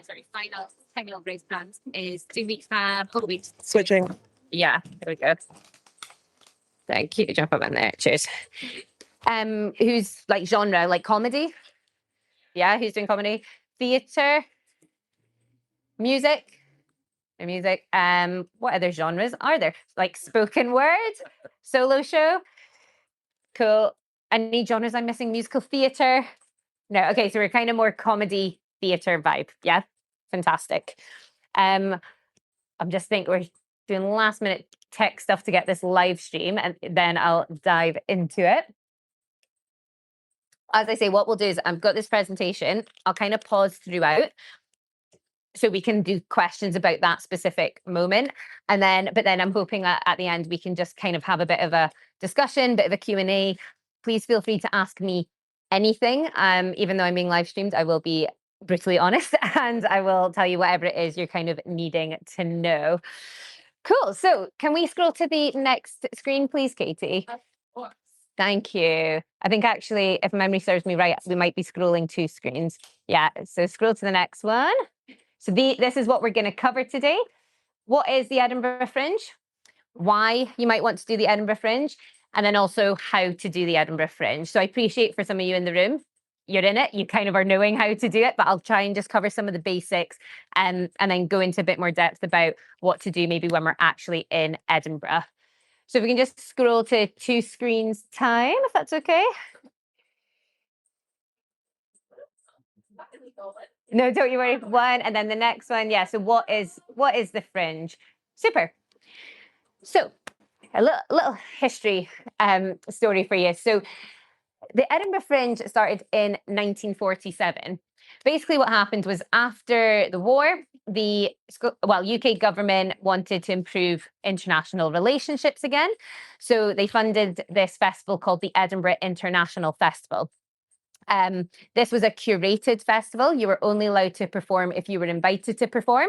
sorry, final terminal grace plans is 2 weeks, couple weeks. Switching. Yeah, there we go. Thank you. Jump up in there. Cheers. Who's like genre, like comedy? Yeah, who's doing comedy? Theatre? Music? Music. What other genres are there? Like spoken word? Solo show? Cool. Any genres I'm missing? Musical theatre? No. Okay, so we're kind of more comedy theatre vibe. Yeah, fantastic. I'm just think we're doing last minute tech stuff to get this live stream, and then I'll dive into it. As I say, what we'll do is I've got this presentation. I'll kind of pause throughout so we can do questions about that specific moment. And then, but then I'm hoping that at the end, we can just kind of have a bit of a discussion, bit of a Q&A. Please feel free to ask me anything. Even though I'm being live streamed, I will be brutally honest and I will tell you whatever it is you're kind of needing to know. Cool. So can we scroll to the next screen, please, Katie? Of course. Thank you. I think actually, if memory serves me right, we might be scrolling 2 screens. Yeah, so scroll to the next one. So this is what we're going to cover today. What is the Edinburgh Fringe? Why you might want to do the Edinburgh Fringe? And then also how to do the Edinburgh Fringe. So I appreciate for some of you in the room, you're in it, you kind of are knowing how to do it, but I'll try and just cover some of the basics and then go into a bit more depth about what to do maybe when we're actually in Edinburgh. So if we can just scroll to 2 screens time, if that's okay. No, don't you worry. 1, and then the next one. Yeah. So what is the Fringe? Super. So a little history story for you. So the Edinburgh Fringe started in 1947. Basically, what happened was after the war, the UK government wanted to improve international relationships again. So they funded this festival called the Edinburgh International Festival. This was a curated festival. You were only allowed to perform if you were invited to perform.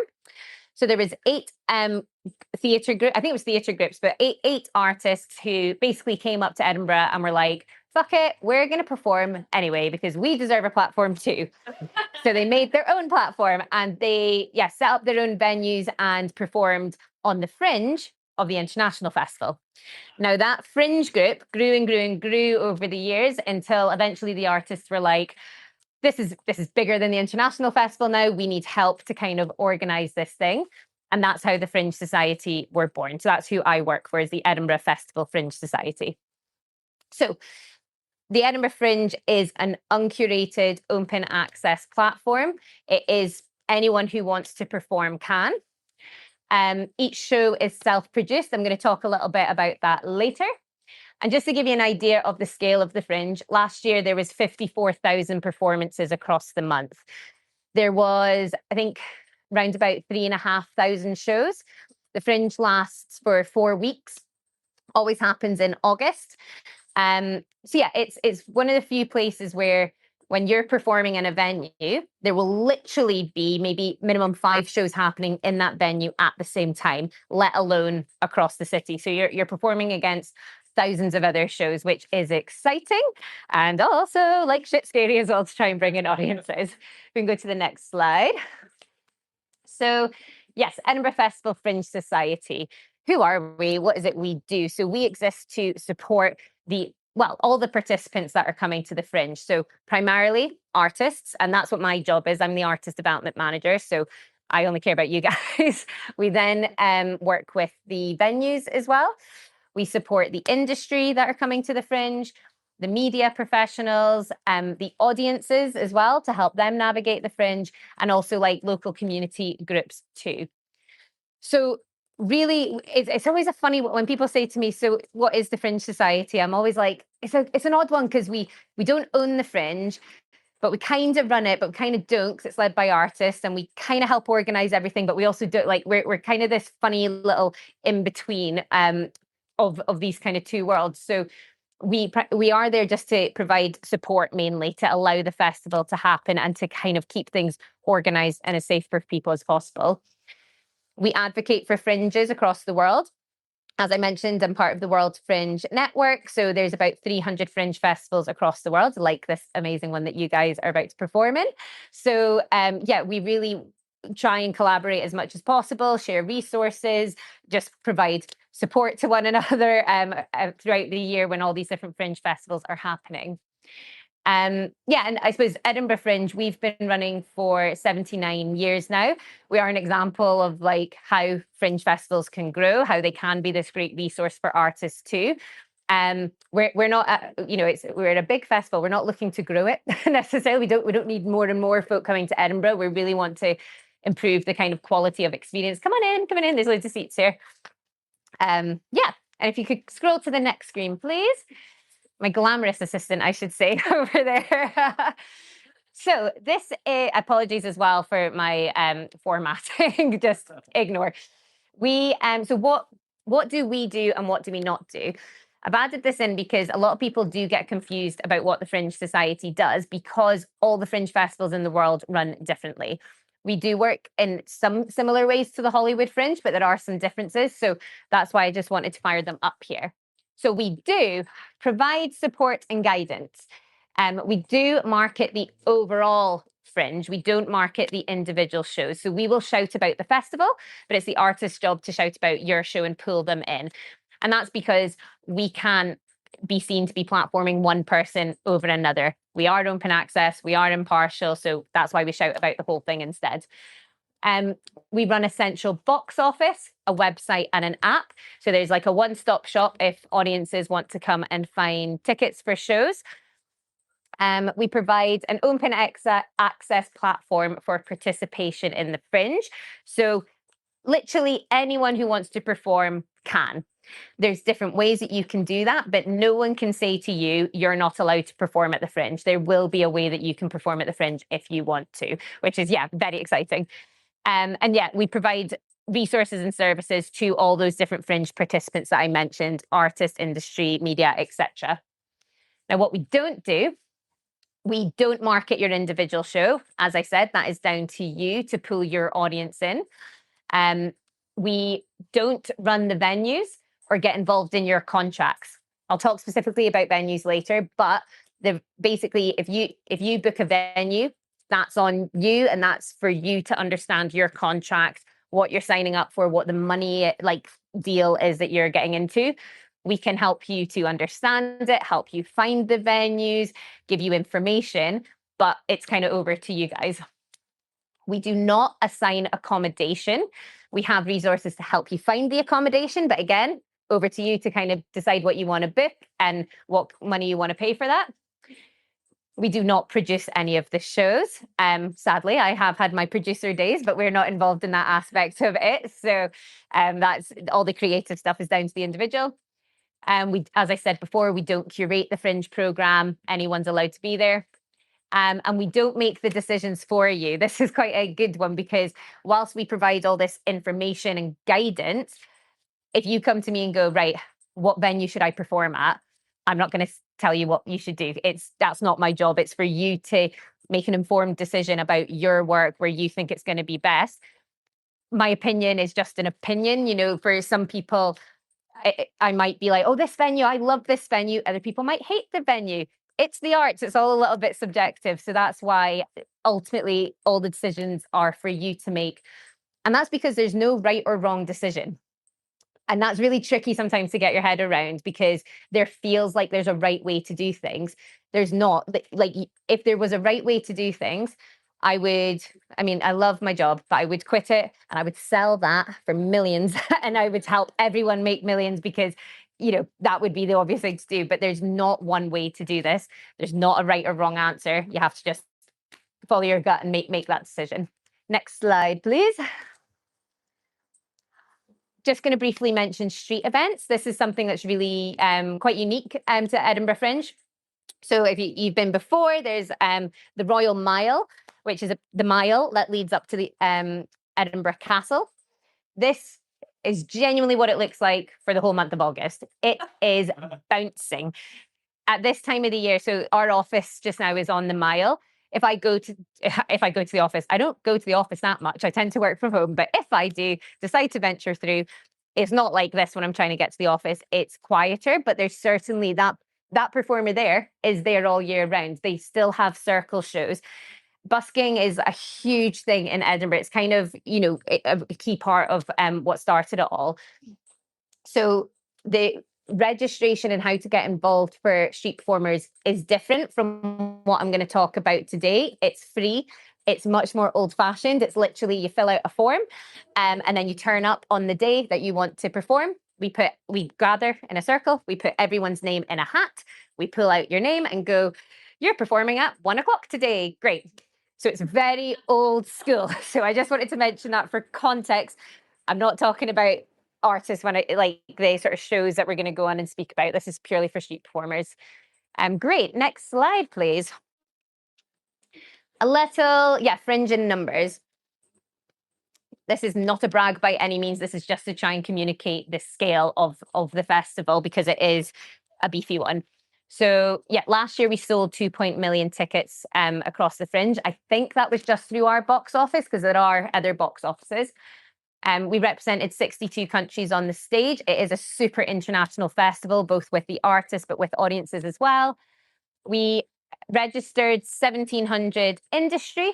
So there was 8 theatre groups, I think it was theatre groups, but eight artists who basically came up to Edinburgh and were like, fuck it, we're going to perform anyway, because we deserve a platform too. So they made their own platform and they set up their own venues and performed on the Fringe of the International Festival. Now that Fringe group grew and grew and grew over the years until eventually the artists were like, this is bigger than the International Festival now. We need help to kind of organize this thing. And that's how the Fringe Society were born. So that's who I work for, is the Edinburgh Festival Fringe Society. So the Edinburgh Fringe is an uncurated open access platform. It is anyone who wants to perform can. Each show is self-produced. I'm going to talk a little bit about that later. And just to give you an idea of the scale of the Fringe, last year there was 54,000 performances across the month. There was, I think, around about 3,500 shows. The Fringe lasts for 4 weeks, always happens in August. So yeah, it's one of the few places where when you're performing in a venue, there will literally be maybe minimum 5 shows happening in that venue at the same time, let alone across the city. So you're performing against thousands of other shows, which is exciting and also like shit scary as well to try and bring in audiences. We can go to the next slide. So yes, Edinburgh Festival Fringe Society. Who are we? What is it we do? So we exist to support all the participants that are coming to the Fringe. So primarily artists, and that's what my job is. I'm the artist development manager. So I only care about you guys. We then work with the venues as well. We support the industry that are coming to the Fringe, the media professionals, the audiences as well to help them navigate the Fringe, and also like local community groups too. So really, it's always a funny when people say to me, so what is the Fringe Society? I'm always like, it's an odd one because we don't own the Fringe, but we kind of run it, but we kind of don't because it's led by artists and we kind of help organize everything, but we also do we're kind of this funny little in between of these kind of 2 worlds. So we are there just to provide support mainly to allow the festival to happen and to kind of keep things organized and as safe for people as possible. We advocate for fringes across the world. As I mentioned, I'm part of the World Fringe Network. So there's about 300 Fringe festivals across the world, like this amazing one that you guys are about to perform in. So we really try and collaborate as much as possible, share resources, just provide support to one another throughout the year when all these different Fringe festivals are happening. Yeah, and I suppose Edinburgh Fringe, we've been running for 79 years now. We are an example of like how Fringe festivals can grow, how they can be this great resource for artists too. We're not we're at a big festival. We're not looking to grow it necessarily. We don't need more and more folk coming to Edinburgh. We really want to improve the kind of quality of experience. Come on in. There's loads of seats here. Yeah, and if you could scroll to the next screen, please. My glamorous assistant, I should say, over there. So this, apologies as well for my formatting, just ignore. So what do we do and what do we not do? I've added this in because a lot of people do get confused about what the Fringe Society does because all the Fringe festivals in the world run differently. We do work in some similar ways to the Hollywood Fringe, but there are some differences. So that's why I just wanted to fire them up here. So we do provide support and guidance. We do market the overall Fringe. We don't market the individual shows. So we will shout about the festival, but it's the artist's job to shout about your show and pull them in. And that's because we can't be seen to be platforming one person over another. We are open access, we are impartial, so that's why we shout about the whole thing instead. We run a central box office, a website, and an app. So there's like a one-stop shop if audiences want to come and find tickets for shows. We provide an open access platform for participation in the Fringe. So literally anyone who wants to perform can. There's different ways that you can do that, but no one can say to you, you're not allowed to perform at the Fringe. There will be a way that you can perform at the Fringe if you want to, which is, yeah, very exciting. And yeah, we provide resources and services to all those different Fringe participants that I mentioned, artists, industry, media, etc. Now, what we don't do, we don't market your individual show. As I said, that is down to you to pull your audience in. We don't run the venues or get involved in your contracts. I'll talk specifically about venues later, but basically, if you book a venue, that's on you, and that's for you to understand your contract, what you're signing up for, what the money deal is that you're getting into. We can help you to understand it, help you find the venues, give you information, but it's kind of over to you guys. We do not assign accommodation. We have resources to help you find the accommodation, but again, over to you to kind of decide what you want to book and what money you want to pay for that. We do not produce any of the shows. Sadly, I have had my producer days, but we're not involved in that aspect of it. So that's all the creative stuff is down to the individual. As I said before, we don't curate the Fringe program. Anyone's allowed to be there. And we don't make the decisions for you. This is quite a good one because whilst we provide all this information and guidance, if you come to me and go, right, what venue should I perform at? I'm not going to tell you what you should do. That's not my job. It's for you to make an informed decision about your work where you think it's going to be best. My opinion is just an opinion. You know, for some people, I might be like, oh, this venue, I love this venue. Other people might hate the venue. It's the arts. It's all a little bit subjective. So that's why ultimately all the decisions are for you to make. And that's because there's no right or wrong decision. And that's really tricky sometimes to get your head around because there feels like there's a right way to do things. There's not. Like, if there was a right way to do things, I love my job, but I would quit it and I would sell that for millions and I would help everyone make millions because, you know, that would be the obvious thing to do. But there's not one way to do this. There's not a right or wrong answer. You have to just follow your gut and make that decision. Next slide, please. Just going to briefly mention street events. This is something that's really quite unique to Edinburgh Fringe. So if you've been before, there's the Royal Mile, which is the mile that leads up to the Edinburgh Castle. This is genuinely what it looks like for the whole month of August. It is bouncing. At this time of the year, so our office just now is on the mile. If I go to the office, I don't go to the office that much. I tend to work from home. But if I do decide to venture through, it's not like this when I'm trying to get to the office. It's quieter, but there's certainly that performer there is there all year round. They still have circle shows. busking is a huge thing in Edinburgh. It's kind of, a key part of what started it all. So the registration and how to get involved for street performers is different from what I'm going to talk about today. It's free. It's much more old-fashioned. It's literally you fill out a form, and then you turn up on the day that you want to perform. We gather in a circle. We put everyone's name in a hat. We pull out your name and go, "You're performing at 1 o'clock today." Great. So it's very old school. So I just wanted to mention that for context. I'm not talking about artists when like the sort of shows that we're going to go on and speak about. This is purely for street performers. Great. Next slide, please. A little, Fringe in numbers. This is not a brag by any means. This is just to try and communicate the scale of the festival because it is a beefy one. So last year we sold 2 million tickets across the Fringe. I think that was just through our box office because there are other box offices. We represented 62 countries on the stage. It is a super international festival, both with the artists, but with audiences as well. We registered 1,700 industry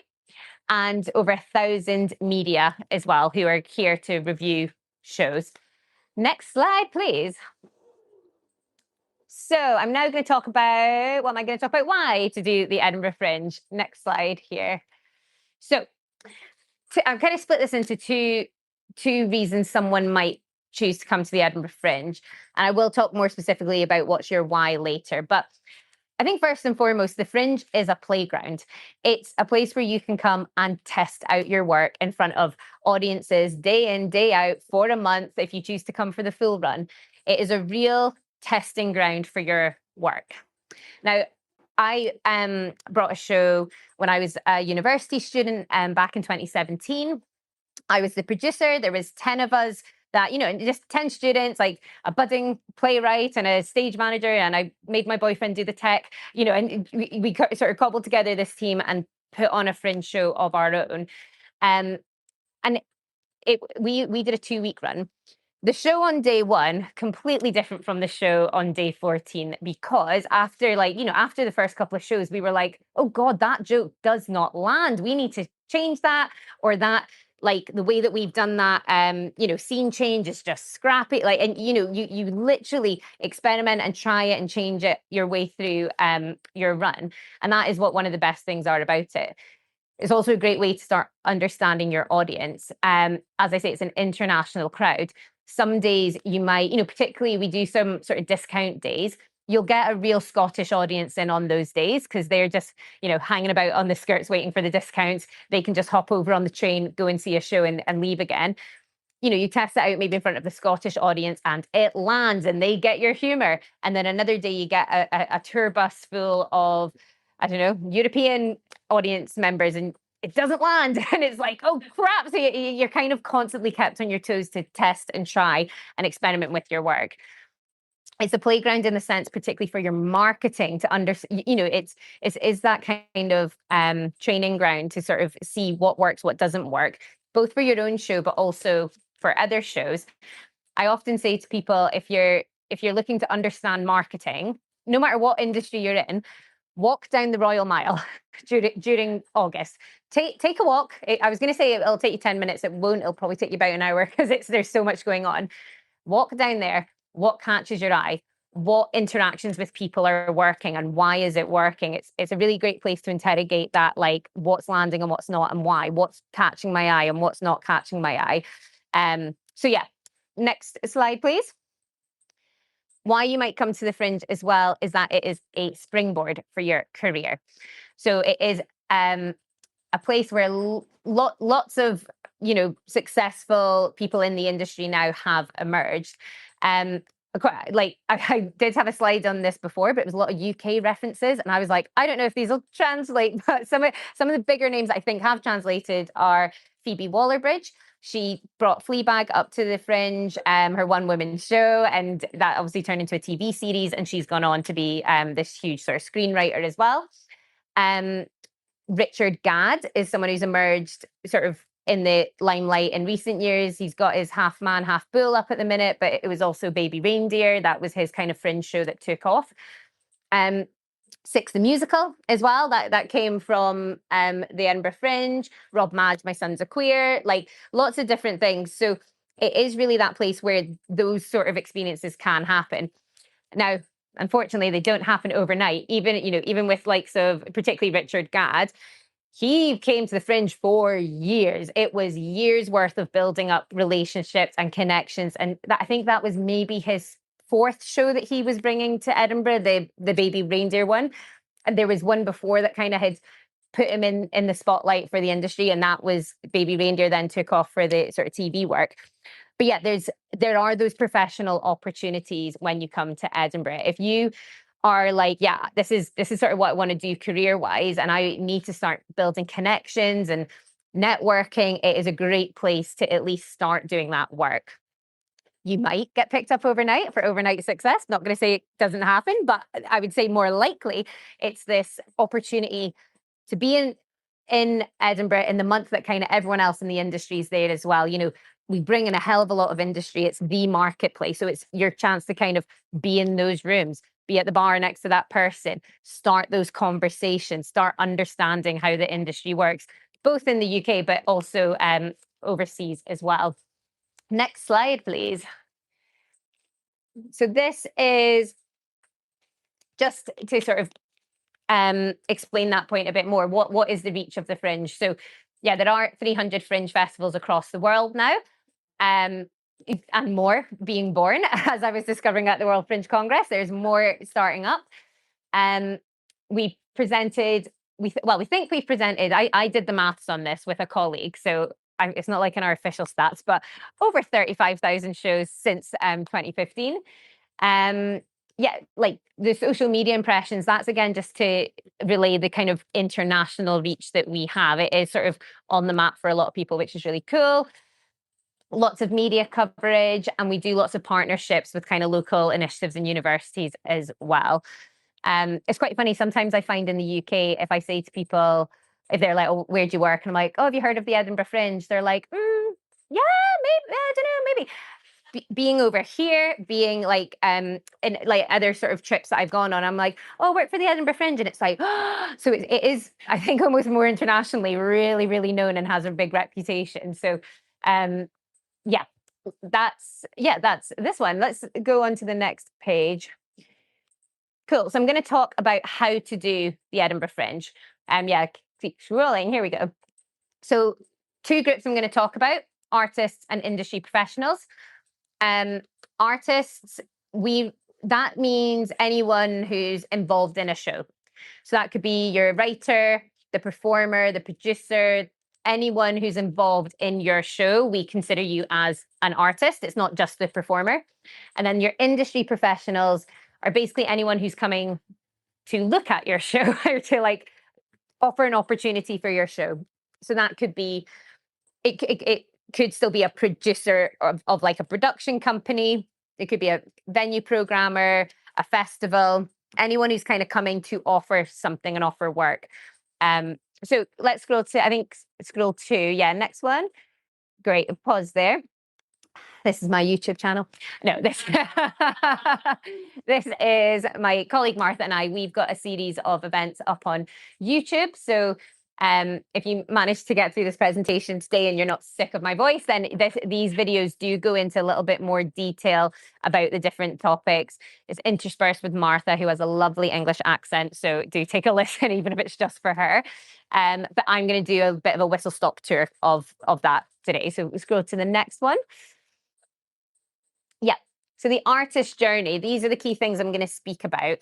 and over 1,000 media as well, who are here to review shows. Next slide, please. So I'm now going to talk about, what am I going to talk about? Why to do the Edinburgh Fringe. Next slide here. So I'm kind of split this into two reasons someone might choose to come to the Edinburgh Fringe. And I will talk more specifically about what's your why later. But I think first and foremost, the Fringe is a playground. It's a place where you can come and test out your work in front of audiences day in, day out for a month if you choose to come for the full run. It is a real testing ground for your work. Now, I brought a show when I was a university student back in 2017. I was the producer. There was 10 of us that, just 10 students, like a budding playwright and a stage manager. And I made my boyfriend do the tech, and we sort of cobbled together this team and put on a Fringe show of our own. And we did a 2-week run. The show on day 1, completely different from the show on day 14, because after the first couple of shows, we were like, oh God, that joke does not land. We need to change that, or that, like the way that we've done that, scene change is just scrappy. And you literally experiment and try it and change it your way through your run. And that is what one of the best things are about it. It's also a great way to start understanding your audience. As I say, it's an international crowd. Some days you might, particularly we do some sort of discount days, you'll get a real Scottish audience in on those days because they're just, hanging about on the skirts waiting for the discounts. They can just hop over on the train, go and see a show and leave again. You test it out maybe in front of the Scottish audience and it lands and they get your humor. And then another day you get a tour bus full of, I don't know, European audience members and it doesn't land. And it's like, oh crap. So you're kind of constantly kept on your toes to test and try and experiment with your work. It's a playground in the sense, particularly for your marketing to understand, it's that kind of training ground to sort of see what works, what doesn't work, both for your own show, but also for other shows. I often say to people, if you're looking to understand marketing, no matter what industry you're in, walk down the Royal Mile during August. Take a walk. I was going to say it'll take you 10 minutes. It won't. It'll probably take you about an hour because there's so much going on. Walk down there. What catches your eye? What interactions with people are working and why is it working? It's a really great place to interrogate that, like what's landing and what's not and why, what's catching my eye and what's not catching my eye. Next slide, please. Why you might come to the Fringe as well is that it is a springboard for your career. So it is a place where lots of successful people in the industry now have emerged. I did have a slide on this before, but it was a lot of UK references, and I was like, I don't know if these will translate, but some of the bigger names I think have translated are Phoebe Waller-Bridge. She brought Fleabag up to the Fringe, her one-woman show, and that obviously turned into a TV series, and she's gone on to be this huge sort of screenwriter as well. Richard Gadd is someone who's emerged sort of in the limelight in recent years. He's got his Half Man, Half Bull up at the minute, but it was also Baby Reindeer. That was his kind of Fringe show that took off. Six the musical as well. That came from the Edinburgh Fringe. Rob Madge, My Son's a Queer, like lots of different things. So it is really that place where those sort of experiences can happen. Now, unfortunately, they don't happen overnight. Even with likes of particularly Richard Gadd, he came to the Fringe for years. It was years worth of building up relationships and connections, and I think that was maybe his fourth show that he was bringing to Edinburgh, the baby reindeer one. And there was one before that kind of had put him in the spotlight for the industry, and that was Baby Reindeer. Then took off for the sort of TV work. But yeah, there are those professional opportunities when you come to Edinburgh. If you are like, yeah, this is sort of what I want to do career wise, and I need to start building connections and networking, it is a great place to at least start doing that work. You might get picked up overnight for overnight success. Not going to say it doesn't happen, but I would say more likely it's this opportunity to be in Edinburgh in the month that kind of everyone else in the industry is there as well. We bring in a hell of a lot of industry. It's the marketplace. So it's your chance to kind of be in those rooms, be at the bar next to that person, start those conversations, start understanding how the industry works, both in the UK, but also overseas as well. Next slide, please. So this is just to sort of explain that point a bit more. What is the reach of the Fringe? So yeah, there are 300 Fringe festivals across the world now, and more being born. As I was discovering at the World Fringe Congress, there's more starting up. We presented, we think we've presented, I did the maths on this with a colleague, so it's not like in our official stats, but over 35,000 shows since 2015. Yeah, like the social media impressions, that's again just to relay the kind of international reach that we have. It is sort of on the map for a lot of people, which is really cool. Lots of media coverage, and we do lots of partnerships with kind of local initiatives and universities as well. It's quite funny. Sometimes I find in the UK, if I say to people, if they're like, "Oh, where do you work?" and I'm like, "Oh, have you heard of the Edinburgh Fringe?" They're like, "Yeah, maybe, I don't know, maybe." Being over here, being like in like other sort of trips that I've gone on, I'm like, "Oh, I work for the Edinburgh Fringe," and it's like, so it is, I think, almost more internationally, really, really known and has a big reputation. So, yeah, that's this one. Let's go on to the next page. Cool. So I'm going to talk about how to do the Edinburgh Fringe. Yeah, keep scrolling. Here we go. So two groups I'm going to talk about: artists and industry professionals. Artists, that means anyone who's involved in a show. So that could be your writer, the performer, the producer, anyone who's involved in your show. We consider you as an artist. It's not just the performer. And then your industry professionals are basically anyone who's coming to look at your show or to like offer an opportunity for your show. So that could be, it could still be a producer of like a production company. It could be a venue programmer, a festival, anyone who's kind of coming to offer something and offer work. So let's scroll to, I think, scroll to, yeah, next one. Great, pause there. This is my YouTube channel. No, this this is my colleague Martha and I. We've got a series of events up on YouTube. So if you manage to get through this presentation today and you're not sick of my voice, then these videos do go into a little bit more detail about the different topics. It's interspersed with Martha, who has a lovely English accent. So do take a listen, even if it's just for her. But I'm going to do a bit of a whistle-stop tour of that today. So let's go to the next one. Yeah. So the artist journey, these are the key things I'm going to speak about.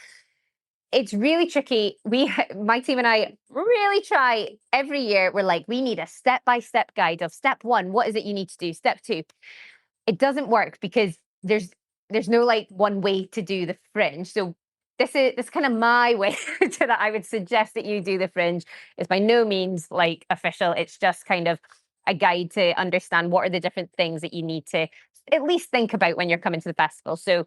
It's really tricky. My team and I really try every year. We're like, we need a step-by-step guide of step one. What is it you need to do? Step two. It doesn't work because there's no like one way to do the Fringe. So this is kind of my way to that I would suggest that you do the Fringe. It's by no means like official. It's just kind of a guide to understand what are the different things that you need to at least think about when you're coming to the festival. So,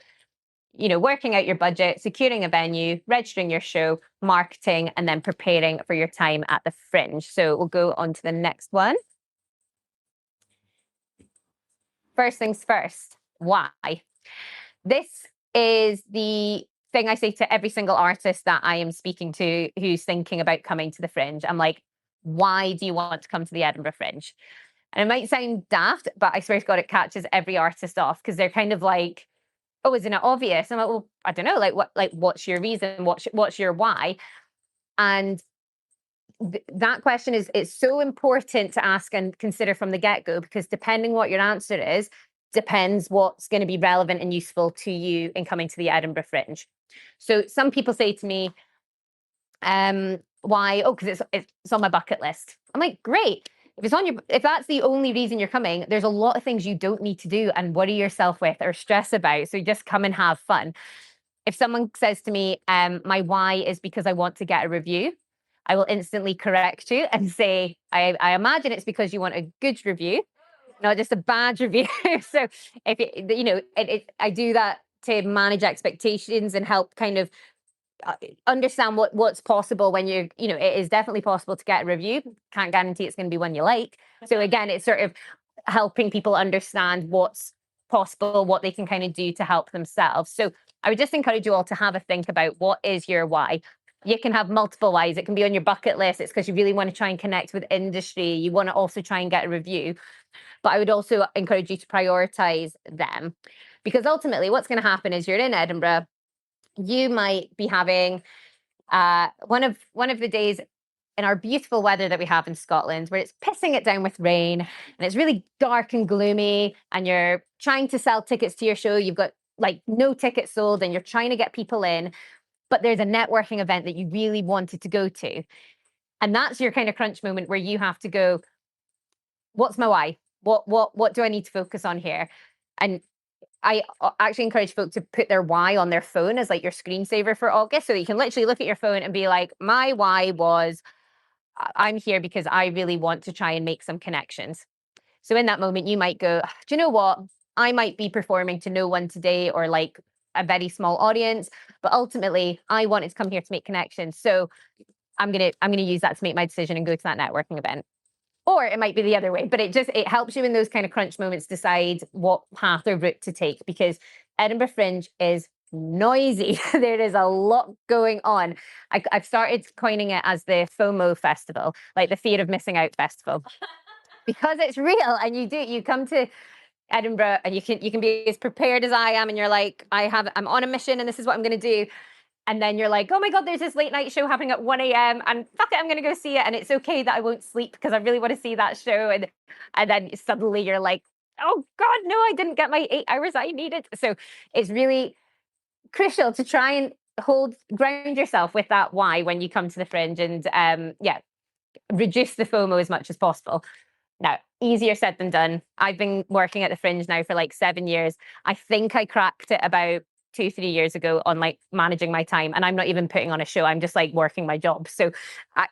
working out your budget, securing a venue, registering your show, marketing, and then preparing for your time at the Fringe. So we'll go on to the next one. First things first, why? This is the thing I say to every single artist that I am speaking to who's thinking about coming to the Fringe. I'm like, why do you want to come to the Edinburgh Fringe? And it might sound daft, but I swear to God, it catches every artist off because they're kind of like, oh, isn't it obvious? I'm like, well, I don't know, what's your reason? What's your why? And that question is, it's so important to ask and consider from the get-go, because depending what your answer is, depends what's going to be relevant and useful to you in coming to the Edinburgh Fringe. So some people say to me, why? Oh, because it's on my bucket list. I'm like, great. If that's the only reason you're coming, there's a lot of things you don't need to do and worry yourself with or stress about. So just come and have fun. If someone says to me, my why is because I want to get a review, I will instantly correct you and say, I imagine it's because you want a good review, not just a bad review. So if I do that to manage expectations and help kind of understand what's possible when it is definitely possible to get a review. Can't guarantee it's going to be one you like. So again, it's sort of helping people understand what's possible, what they can kind of do to help themselves. So I would just encourage you all to have a think about what is your why. You can have multiple whys. It can be on your bucket list. It's because you really want to try and connect with industry. You want to also try and get a review. But I would also encourage you to prioritize them, because ultimately what's going to happen is you're in Edinburgh. You might be having one of the days in our beautiful weather that we have in Scotland, where it's pissing it down with rain and it's really dark and gloomy, and you're trying to sell tickets to your show. You've got like no tickets sold and you're trying to get people in, but there's a networking event that you really wanted to go to. And that's your kind of crunch moment where you have to go, what's my why? What do I need to focus on here? And I actually encourage folk to put their why on their phone as like your screensaver for August, so that you can literally look at your phone and be like, my why was, I'm here because I really want to try and make some connections. So in that moment, you might go, do you know what? I might be performing to no one today, or like a very small audience, but ultimately I wanted to come here to make connections. So I'm gonna use that to make my decision and go to that networking event. Or it might be the other way, but it helps you in those kind of crunch moments decide what path or route to take, because Edinburgh Fringe is noisy. There is a lot going on. I've started coining it as the FOMO festival, like the fear of missing out festival, because it's real. And you come to Edinburgh and you can be as prepared as I am, and you're like, I'm on a mission and this is what I'm going to do. And then you're like, oh my God, there's this late night show happening at 1 a.m. and fuck it, I'm going to go see it. And it's okay that I won't sleep because I really want to see that show. And then suddenly you're like, oh God, no, I didn't get my 8 hours I needed. So it's really crucial to try and ground yourself with that why when you come to the Fringe, and reduce the FOMO as much as possible. Now, easier said than done. I've been working at the Fringe now for like 7 years. I think I cracked it about 2-3 years ago on like managing my time, and I'm not even putting on a show. I'm just like working my job. So,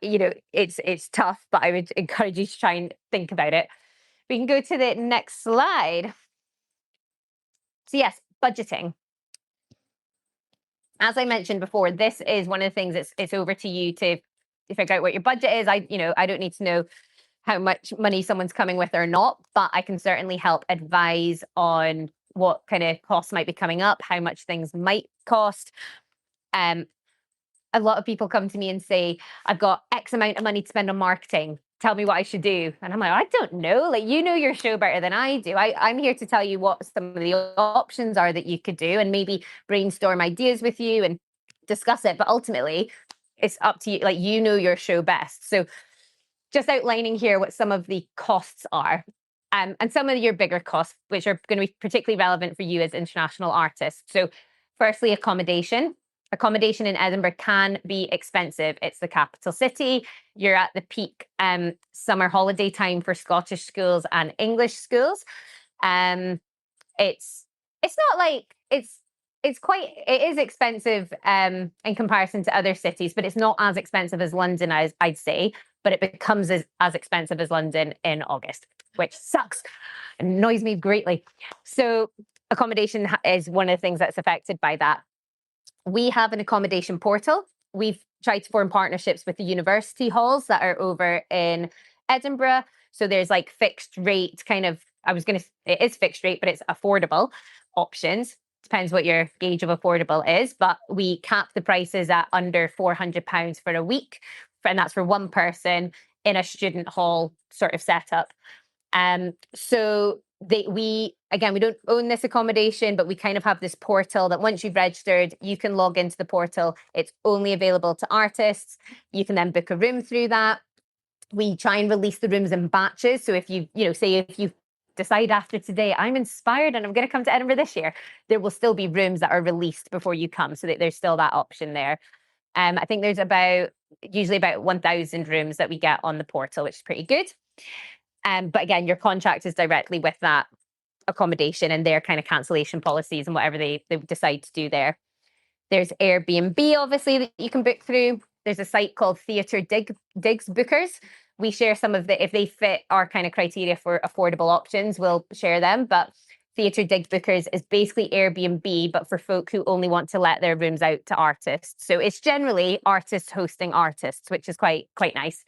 it's tough, but I would encourage you to try and think about it. We can go to the next slide. So yes, budgeting. As I mentioned before, this is one of the things it's over to you to figure out what your budget is. I don't need to know how much money someone's coming with or not, but I can certainly help advise on what kind of costs might be coming up, how much things might cost. A lot of people come to me and say, I've got X amount of money to spend on marketing. Tell me what I should do. And I'm like, I don't know. Like, you know your show better than I do. I'm here to tell you what some of the options are that you could do, and maybe brainstorm ideas with you and discuss it. But ultimately, it's up to you. Like, you know your show best. So just outlining here what some of the costs are, and some of your bigger costs, which are going to be particularly relevant for you as international artists. So firstly, accommodation. Accommodation in Edinburgh can be expensive. It's the capital city. You're at the peak summer holiday time for Scottish schools and English schools. It's not like it is expensive in comparison to other cities, but it's not as expensive as London, I'd say. But it becomes as expensive as London in August, which sucks. It annoys me greatly. So accommodation is one of the things that's affected by that. We have an accommodation portal. We've tried to form partnerships with the university halls that are over in Edinburgh. So there's like fixed rate it is fixed rate, but it's affordable options depends what your gauge of affordable is, but we cap the prices at under £400 for a week, and that's for one person in a student hall sort of setup. So we don't own this accommodation, but we kind of have this portal that once you've registered, you can log into the portal. It's only available to artists. You can then book a room through that. We try and release the rooms in batches. So if say if you decide after today, I'm inspired and I'm going to come to Edinburgh this year, there will still be rooms that are released before you come, so that there's still that option there. I think there's usually about 1,000 rooms that we get on the portal, which is pretty good. But again, your contract is directly with that accommodation and their kind of cancellation policies and whatever they decide to do there. There's Airbnb, obviously, that you can book through. There's a site called Theatre Digs Bookers. We share some of if they fit our kind of criteria for affordable options, we'll share them. But Theatre Dig Bookers is basically Airbnb, but for folk who only want to let their rooms out to artists. So it's generally artists hosting artists, which is quite nice.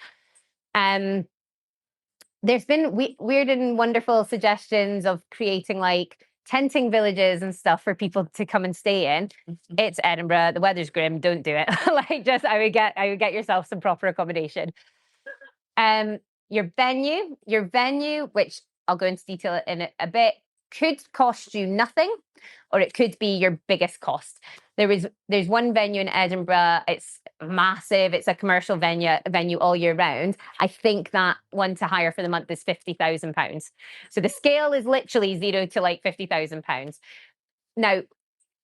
There's been weird and wonderful suggestions of creating like tenting villages and stuff for people to come and stay in. It's Edinburgh. The weather's grim. Don't do it. I would get yourself some proper accommodation. Your venue, which I'll go into detail in a bit, could cost you nothing, or it could be your biggest cost. There's one venue in Edinburgh. It's massive. It's a commercial venue all year round. I think that one to hire for the month is £50,000. So the scale is literally zero to like £50,000. Now,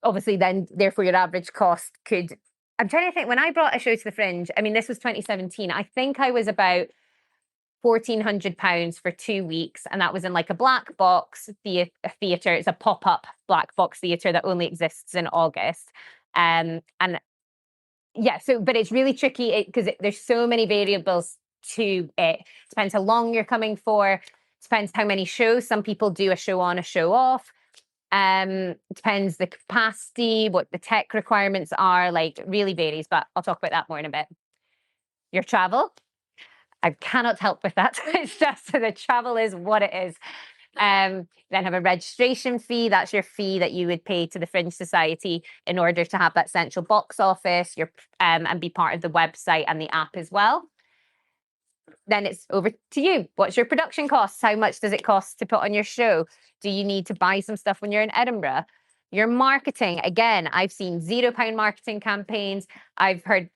obviously, then therefore your average cost could. I'm trying to think. When I brought a show to the Fringe, I mean, this was 2017. I think I was about £1,400 for 2 weeks, and that was in like a black box theatre. It's a pop-up black box theatre that only exists in August. And yeah, but it's really tricky because there's so many variables to it. Depends how long you're coming for. Depends how many shows. Some people do a show on, a show off. Depends the capacity, what the tech requirements are. Like, really varies. But I'll talk about that more in a bit. Your travel. I cannot help with that. It's just the travel is what it is. Then have a registration fee. That's your fee that you would pay to the Fringe Society in order to have that central box office, and be part of the website and the app as well. Then it's over to you. What's your production costs? How much does it cost to put on your show? Do you need to buy some stuff when you're in Edinburgh? Your marketing, again, I've seen £0 marketing campaigns. I've heard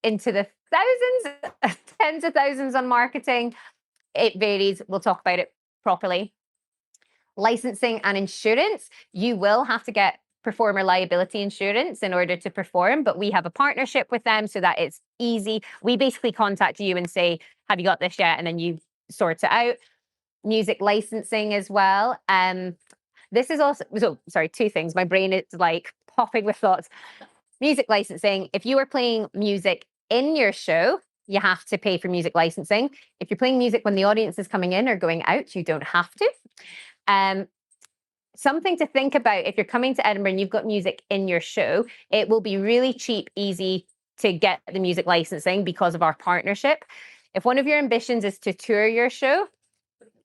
into the thousands, tens of thousands on marketing. It varies. We'll talk about it properly. Licensing and insurance. You will have to get performer liability insurance in order to perform, but we have a partnership with them so that it's easy. We basically contact you and say, have you got this yet? And then you sort it out. Music licensing as well. This is also, two things. My brain is like popping with thoughts. Music licensing. If you are playing music in your show, you have to pay for music licensing. If you're playing music when the audience is coming in or going out, you don't have to. Something to think about if you're coming to Edinburgh and you've got music in your show, it will be really cheap, easy to get the music licensing because of our partnership. If one of your ambitions is to tour your show,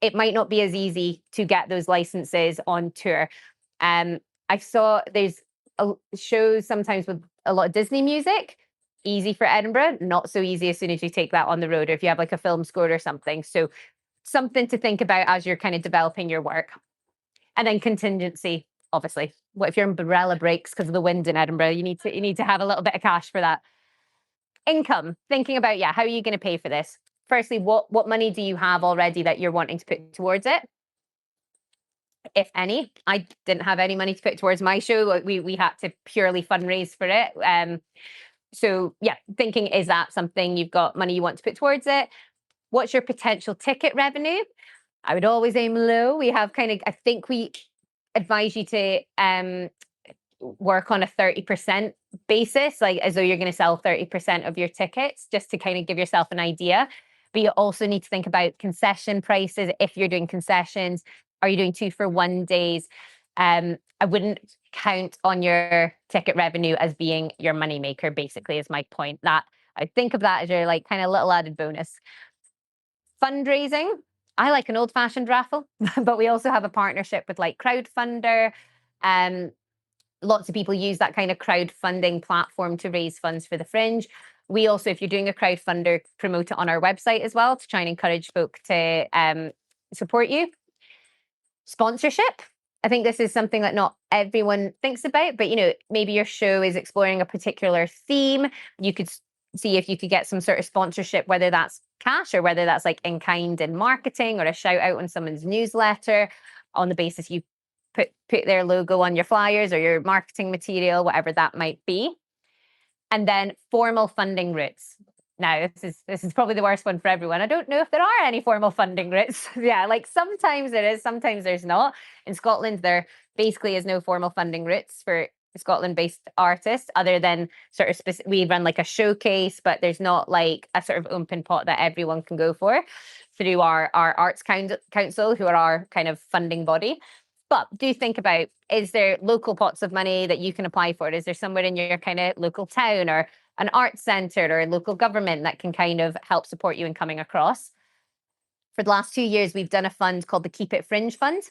it might not be as easy to get those licenses on tour. I saw there's shows sometimes with a lot of Disney music, easy for Edinburgh, not so easy as soon as you take that on the road, or if you have like a film score or something. So something to think about as you're kind of developing your work. And then contingency, obviously. What if your umbrella breaks because of the wind in Edinburgh? You need to have a little bit of cash for that. Income, thinking about, how are you going to pay for this? Firstly, what money do you have already that you're wanting to put towards it? If any. I didn't have any money to put towards my show. We had to purely fundraise for it. So thinking, is that something you've got money you want to put towards it? What's your potential ticket revenue? I would always aim low. We have I think we advise you to work on a 30% basis, like as though you're going to sell 30% of your tickets, just to kind of give yourself an idea. But you also need to think about concession prices. If you're doing concessions, are you doing 2 for 1 days? I wouldn't count on your ticket revenue as being your moneymaker, basically, is my point. That I think of that as your like kind of little added bonus. Fundraising. I like an old-fashioned raffle, but we also have a partnership with like Crowdfunder. lots of people use that kind of crowdfunding platform to raise funds for the Fringe. We also, if you're doing a crowdfunder, promote it on our website as well to try and encourage folk to support you. Sponsorship. I think this is something that not everyone thinks about, but maybe your show is exploring a particular theme. You could see if you could get some sort of sponsorship, whether that's cash or whether that's like in kind in marketing or a shout out on someone's newsletter on the basis you put their logo on your flyers or your marketing material, whatever that might be. And then formal funding routes. Now, this is probably the worst one for everyone. I don't know if there are any formal funding routes. Yeah, like sometimes there is, sometimes there's not. In Scotland, there basically is no formal funding routes for Scotland-based artists, other than sort of we run like a showcase, but there's not like a sort of open pot that everyone can go for through our Arts Council, who are our kind of funding body. But do think about, is there local pots of money that you can apply for? Is there somewhere in your kind of local town or an arts centre or a local government that can kind of help support you in coming across? For the last 2 years, we've done a fund called the Keep It Fringe Fund,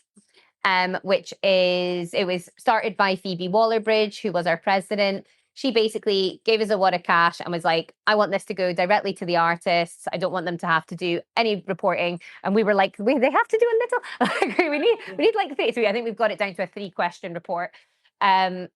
it was started by Phoebe Waller-Bridge, who was our president. She basically gave us a wad of cash and was like, I want this to go directly to the artists. I don't want them to have to do any reporting. And we were like, wait, they have to do a little. we need like three. I think we've got it down to a 3-question report. And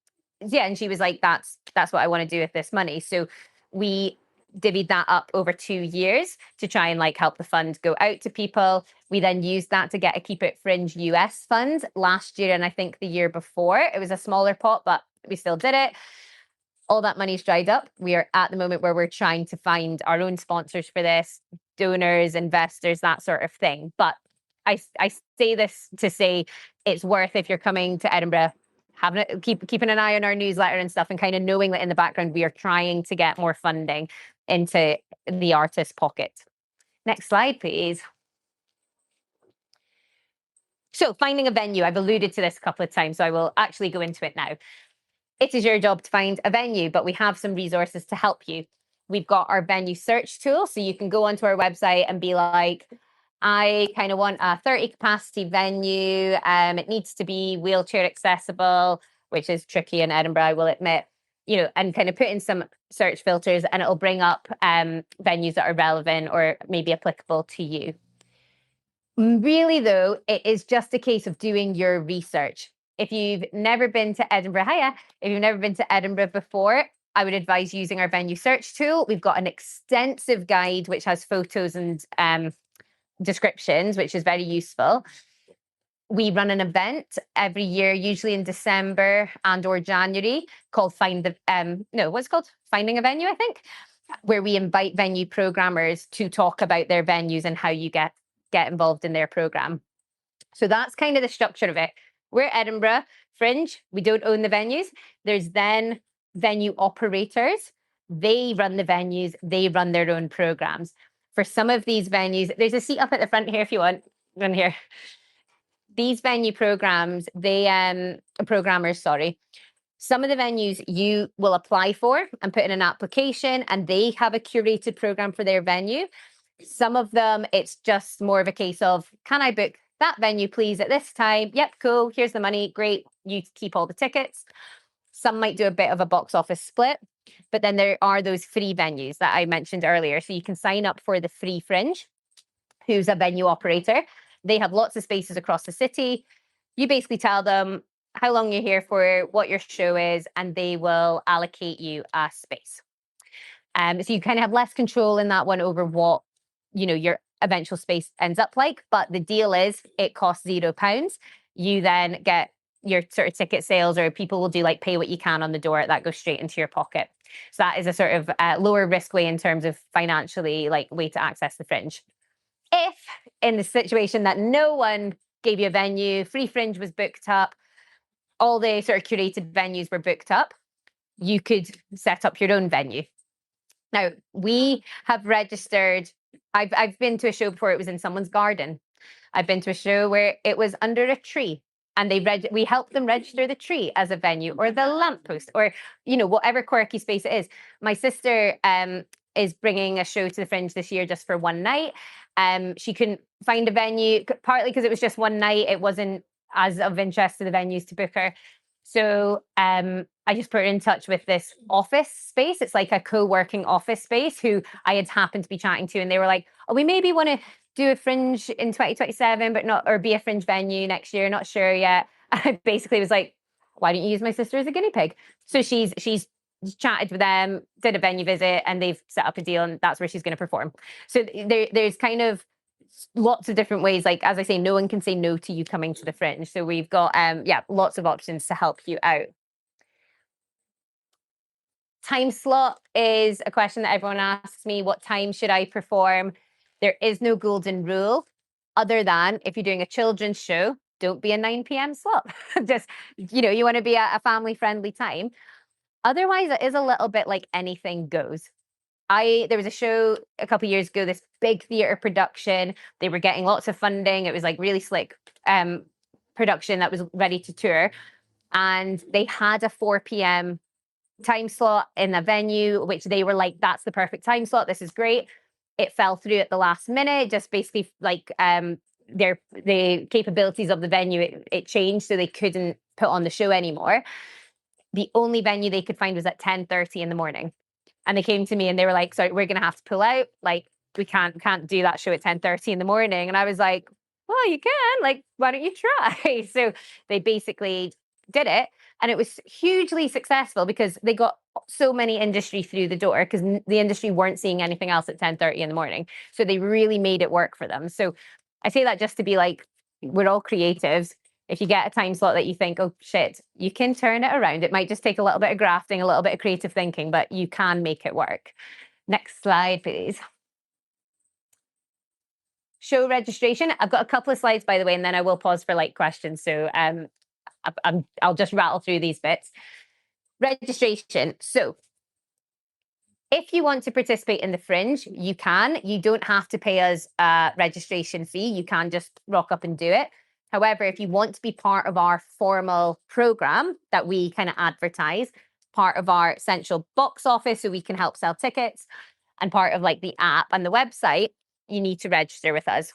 she was like, that's what I want to do with this money. So we divvied that up over 2 years to try and like help the fund go out to people. We then used that to get a Keep It Fringe US fund last year, and I think the year before. It was a smaller pot, but we still did it. All that money's dried up. We are at the moment where we're trying to find our own sponsors for this, donors, investors, that sort of thing. But I say this to say it's worth, if you're coming to Edinburgh, keeping an eye on our newsletter and stuff, and kind of knowing that in the background we are trying to get more funding into the artist's pocket. Next slide, please. So finding a venue, I've alluded to this a couple of times, so I will actually go into it now. It is your job to find a venue, but we have some resources to help you. We've got our venue search tool, so you can go onto our website and be like, I kind of want a 30 capacity venue. It needs to be wheelchair accessible, which is tricky in Edinburgh, I will admit, and kind of put in some search filters and it'll bring up venues that are relevant or maybe applicable to you. Really, though, it is just a case of doing your research. If you've never been to Edinburgh, if you've never been to Edinburgh before, I would advise using our venue search tool. We've got an extensive guide which has photos and descriptions, which is very useful. We run an event every year, usually in December and or January, called Finding a Venue, I think, where we invite venue programmers to talk about their venues and how you get involved in their program. So that's kind of the structure of it. We're Edinburgh Fringe. We don't own the venues. There's then venue operators. They run the venues. They run their own programs. For some of these venues, there's a seat up at the front here if you want. Run here. These venue programs, programmers, sorry. Some of the venues you will apply for and put in an application, and they have a curated program for their venue. Some of them, it's just more of a case of, can I book that venue, please, at this time? Yep, cool. Here's the money. Great. You keep all the tickets. Some might do a bit of a box office split, but then there are those free venues that I mentioned earlier. So you can sign up for the free Fringe, who's a venue operator. They have lots of spaces across the city. You basically tell them how long you're here for, what your show is, and they will allocate you a space. So you kind of have less control in that one over what, your eventual space ends up like. But the deal is it costs £0. You then get your sort of ticket sales, or people will do like pay what you can on the door. That goes straight into your pocket. So that is a sort of lower risk way in terms of financially way to access the Fringe. If in the situation that no one gave you a venue, free Fringe was booked up, all the sort of curated venues were booked up, you could set up your own venue. Now, we have registered, I've been to a show before, it was in someone's garden. I've been to a show where it was under a tree, and we helped them register the tree as a venue, or the lamppost, or, whatever quirky space it is. My sister is bringing a show to the Fringe this year just for one night. She couldn't find a venue, partly because it was just one night. It wasn't as of interest to the venues to book her. So I just put her in touch with this office space. It's like a co-working office space who I had happened to be chatting to, and they were like, "Oh, we maybe want to do a Fringe in 2027, but not, or be a Fringe venue next year. Not sure yet." And I basically was like, "Why don't you use my sister as a guinea pig?" So she's chatted with them, did a venue visit, and they've set up a deal, and that's where she's going to perform. So there's kind of lots of different ways. Like, as I say, no one can say no to you coming to the Fringe. So we've got yeah, lots of options to help you out. Time slot is a question that everyone asks me. What time should I perform? There is no golden rule, other than if you're doing a children's show, don't be a 9 p.m. slot. Just, you want to be a family friendly time. Otherwise, it is a little bit like anything goes. There was a show a couple of years ago, this big theater production. They were getting lots of funding. It was like really slick production that was ready to tour. And they had a 4 p.m. time slot in the venue, which they were like, that's the perfect time slot. This is great. It fell through at the last minute, just basically like the capabilities of the venue, it changed, so they couldn't put on the show anymore. The only venue they could find was at 10:30 in the morning. And they came to me and they were like, "Sorry, we're going to have to pull out. Like, we can't do that show at 10:30 in the morning." And I was like, "Well, you can. Like, why don't you try?" So they basically did it. And it was hugely successful because they got so many industry through the door, because the industry weren't seeing anything else at 10:30 in the morning. So they really made it work for them. So I say that just to be like, we're all creatives. If you get a time slot that you think, "Oh shit," you can turn it around. It might just take a little bit of grafting, a little bit of creative thinking, but you can make it work. Next slide, please. Show registration. I've got a couple of slides, by the way, and then I will pause for like questions. So I'll just rattle through these bits. Registration. So if you want to participate in the Fringe, you can. You don't have to pay us a registration fee. You can just rock up and do it. However, if you want to be part of our formal program that we kind of advertise, part of our central box office so we can help sell tickets, and part of like the app and the website, you need to register with us.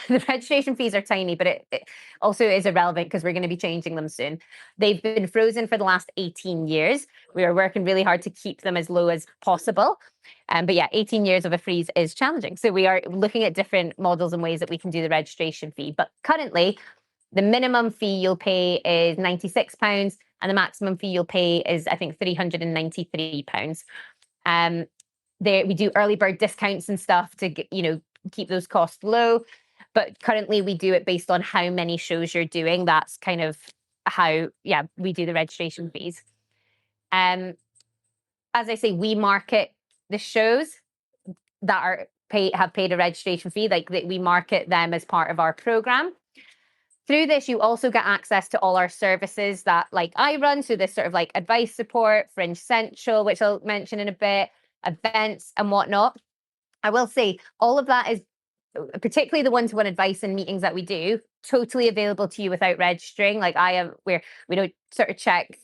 The registration fees are tiny, but it also is irrelevant because we're going to be changing them soon. They've been frozen for the last 18 years. We are working really hard to keep them as low as possible. But yeah, 18 years of a freeze is challenging. So we are looking at different models and ways that we can do the registration fee. But currently, the minimum fee you'll pay is £96, and the maximum fee you'll pay is, I think, £393. We do early bird discounts and stuff to keep those costs low. But currently we do it based on how many shows you're doing. That's kind of how, we do the registration fees. As I say, we market the shows that have paid a registration fee. Like, we market them as part of our program. Through this, you also get access to all our services that like I run. So this sort of like advice support, Fringe Central, which I'll mention in a bit, events and whatnot. I will say all of that is, particularly the one-to-one advice and meetings that we do, totally available to you without registering. Like we don't sort of check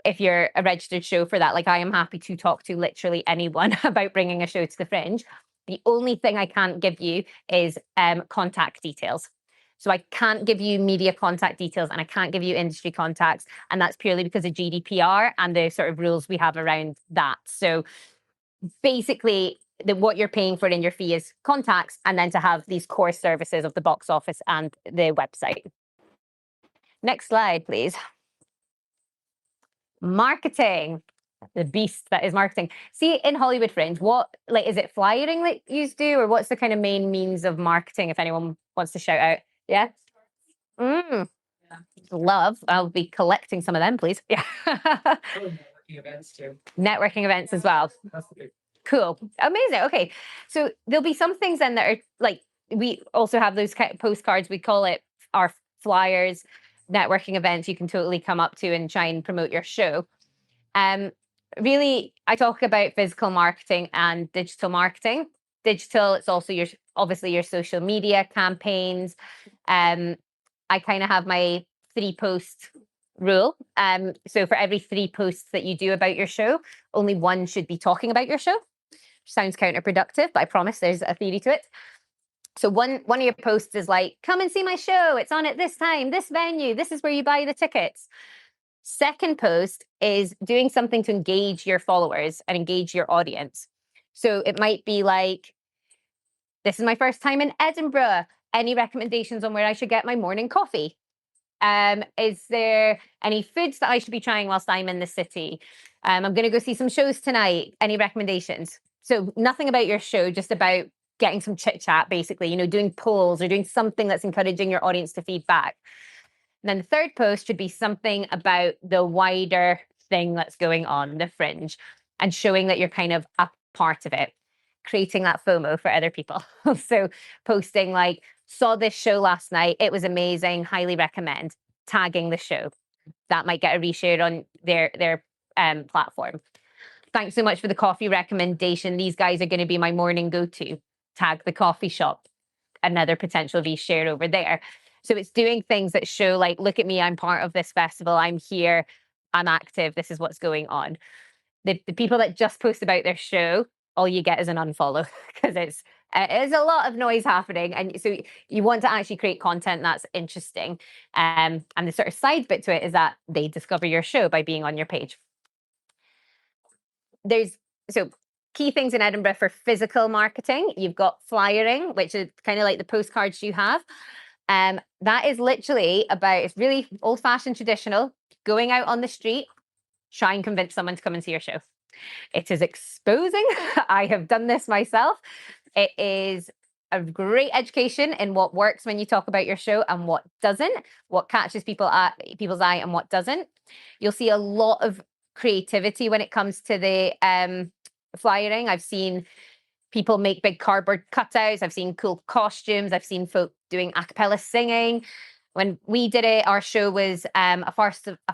if you're a registered show for that. Like, I am happy to talk to literally anyone about bringing a show to the Fringe. The only thing I can't give you is contact details. So I can't give you media contact details, and I can't give you industry contacts. And that's purely because of GDPR and the sort of rules we have around that. So basically, what you're paying for in your fee is contacts, and then to have these core services of the box office and the website. Next slide, please. Marketing. The beast that is marketing. See, in Hollywood Fringe, is it flyering that you do, or what's the kind of main means of marketing, if anyone wants to shout out? Yeah. Love. I'll be collecting some of them, please. Yeah. Networking events too. Networking events as well. Cool. Amazing. Okay. So there'll be some things then that are like, we also have those postcards. We call it our flyers, networking events you can totally come up to and try and promote your show. Really, I talk about physical marketing and digital marketing. Digital, it's also obviously your social media campaigns. I kind of have my 3-post rule. So for every 3 posts that you do about your show, only 1 should be talking about your show. Sounds counterproductive, but I promise there's a theory to it. So one of your posts is like, come and see my show. It's on at this time, this venue. This is where you buy the tickets. Second post is doing something to engage your followers and engage your audience. So it might be like, this is my first time in Edinburgh. Any recommendations on where I should get my morning coffee? Is there any foods that I should be trying whilst I'm in the city? I'm going to go see some shows tonight. Any recommendations? So nothing about your show, just about getting some chit chat, basically, doing polls or doing something that's encouraging your audience to feedback. And then the third post should be something about the wider thing that's going on, the Fringe, and showing that you're kind of a part of it, creating that FOMO for other people. So posting like, saw this show last night, it was amazing, highly recommend, tagging the show. That might get a reshare on their platform. Thanks so much for the coffee recommendation. These guys are going to be my morning go-to. Tag the coffee shop. Another potential reshare over there. So it's doing things that show like, look at me, I'm part of this festival, I'm here, I'm active, this is what's going on. The people that just post about their show, all you get is an unfollow because it is a lot of noise happening. And so you want to actually create content that's interesting. And the sort of side bit to it is that they discover your show by being on your page. So key things in Edinburgh for physical marketing. You've got flyering, which is kind of like the postcards you have. That is literally about, it's really old-fashioned traditional, going out on the street, try and convince someone to come and see your show. It is exposing. I have done this myself. It is a great education in what works when you talk about your show and what doesn't, what catches people's eye and what doesn't. You'll see a lot of creativity when it comes to the flyering. I've seen people make big cardboard cutouts. I've seen cool costumes. I've seen folk doing a cappella singing. When we did it, our show was a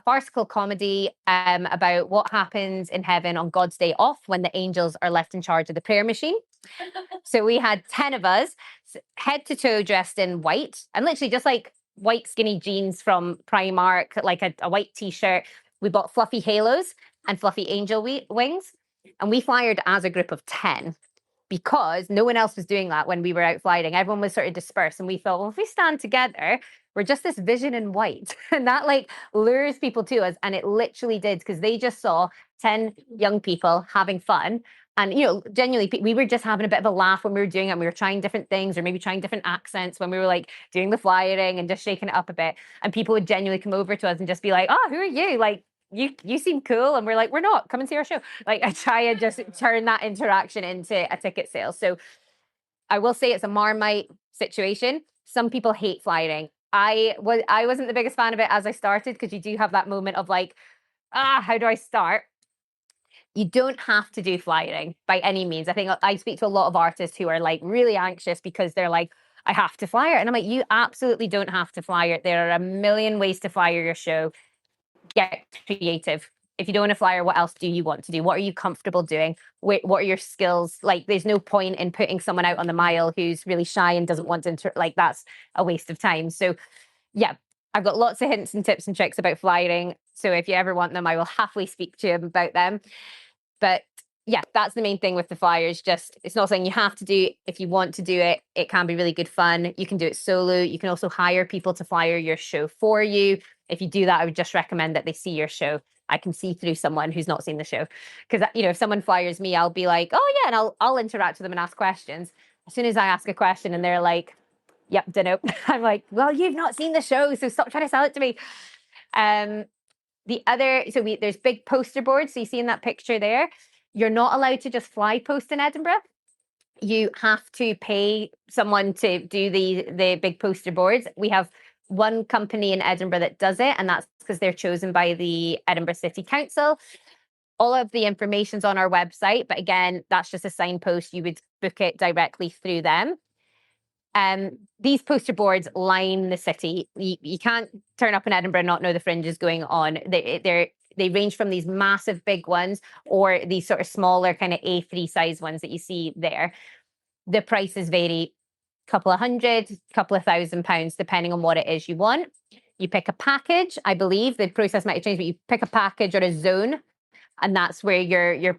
farcical comedy about what happens in heaven on God's day off when the angels are left in charge of the prayer machine. So we had 10 of us, head to toe dressed in white, and literally just like white skinny jeans from Primark, like a white t-shirt. We bought fluffy halos and fluffy angel wings, and we flyered as a group of 10. Because no one else was doing that when we were out flying. Everyone was sort of dispersed. And we thought, well, if we stand together, we're just this vision in white. And that like lures people to us. And it literally did, because they just saw 10 young people having fun. And, genuinely, we were just having a bit of a laugh when we were doing it. And we were trying different things, or maybe trying different accents when we were like doing the flyering and just shaking it up a bit. And people would genuinely come over to us and just be like, oh, who are you? Like, you seem cool. And we're like, we're not, come and see our show. Like, I try and just turn that interaction into a ticket sale. So I will say it's a Marmite situation. Some people hate flyering. I wasn't the biggest fan of it as I started, because you do have that moment of like, how do I start? You don't have to do flyering by any means. I think I speak to a lot of artists who are like really anxious because they're like, I have to flyer. And I'm like, you absolutely don't have to flyer. There are a million ways to flyer your show. Get creative. If you don't want to flyer, what else do you want to do? What are you comfortable doing? What are your skills? Like, there's no point in putting someone out on the mile who's really shy and doesn't want to, like, that's a waste of time. So yeah, I've got lots of hints and tips and tricks about flyering. So if you ever want them, I will happily speak to you about them. But yeah, that's the main thing with the flyers. Just, it's not something you have to do. If you want to do it, it can be really good fun. You can do it solo. You can also hire people to flyer your show for you. If you do that, I would just recommend that they see your show. I can see through someone who's not seen the show. Because, if someone flyers me, I'll be like, oh yeah, and I'll interact with them and ask questions. As soon as I ask a question and they're like, yep, dunno. I'm like, well, you've not seen the show, so stop trying to sell it to me. There's big poster boards. So you see in that picture there, you're not allowed to just fly post in Edinburgh. You have to pay someone to do the big poster boards. We have one company in Edinburgh that does it, and that's because they're chosen by the Edinburgh City Council. All of the information's on our website, but again, that's just a signpost. You would book it directly through them. These poster boards line the city. You can't turn up in Edinburgh and not know the Fringe is going on. They range from these massive big ones or these sort of smaller kind of A3 size ones that you see there. The prices vary, couple of hundred, couple of £1,000, depending on what it is you want. You pick a package. I believe the process might have changed, but you pick a package or a zone, and that's where your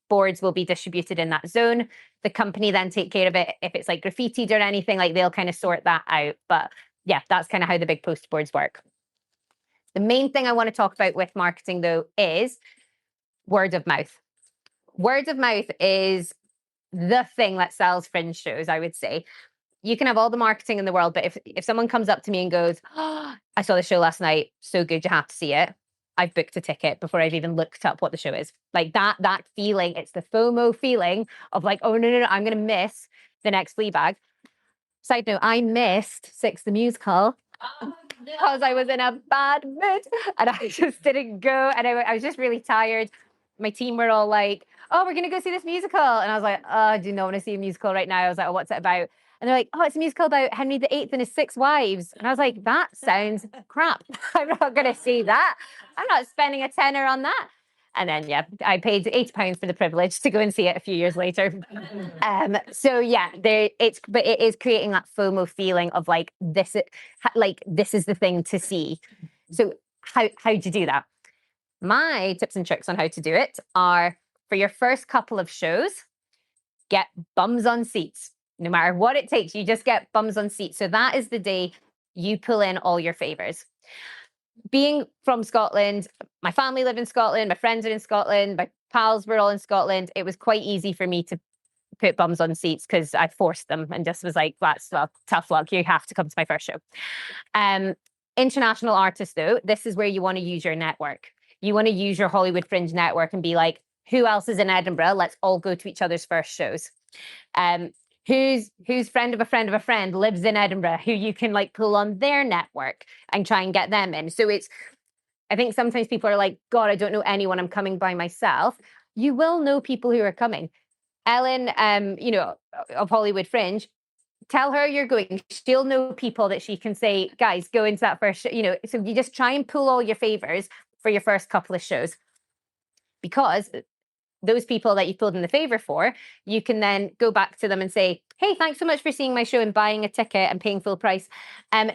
boards will be distributed in that zone. The company then take care of it. If it's like graffitied or anything, like they'll kind of sort that out. But yeah, that's kind of how the big poster boards work. The main thing I want to talk about with marketing, though, is word of mouth. Word of mouth is the thing that sells Fringe shows, I would say. You can have all the marketing in the world, but if someone comes up to me and goes, "Oh, I saw the show last night, so good, you have to see it," I've booked a ticket before I've even looked up what the show is. Like that feeling, it's the FOMO feeling of like, oh no, I'm gonna miss the next Fleabag. Side note, I missed Six the Musical because I was in a bad mood and I just didn't go. And I was just really tired. My team were all like, "Oh, we're going to go see this musical." And I was like, "Oh, I do not want to see a musical right now." I was like, "Oh, what's it about?" And they're like, "Oh, it's a musical about Henry VIII and his 6 wives." And I was like, "That sounds crap. I'm not going to see that. I'm not spending a tenner on that." And then, yeah, I paid £80 for the privilege to go and see it a few years later. So yeah, but it is creating that FOMO feeling of like this is the thing to see. So how do you do that? My tips and tricks on how to do it are, for your first couple of shows, get bums on seats. No matter what it takes, you just get bums on seats. So that is the day you pull in all your favors. Being from Scotland, my family live in Scotland, my friends are in Scotland, my pals were all in Scotland. It was quite easy for me to put bums on seats because I forced them and just was like, "That's tough luck. You have to come to my first show." International artists, though, this is where you want to use your network. You want to use your Hollywood Fringe network and be like, who else is in Edinburgh? Let's all go to each other's first shows. Who's friend of a friend of a friend lives in Edinburgh, who you can like pull on their network and try and get them in. So I think sometimes people are like, "God, I don't know anyone. I'm coming by myself." You will know people who are coming. Ellen, of Hollywood Fringe, tell her you're going. She'll know people that she can say, "Guys, go into that first show." So you just try and pull all your favors for your first couple of shows, because those people that you pulled in the favor for, you can then go back to them and say, "Hey, thanks so much for seeing my show and buying a ticket and paying full price.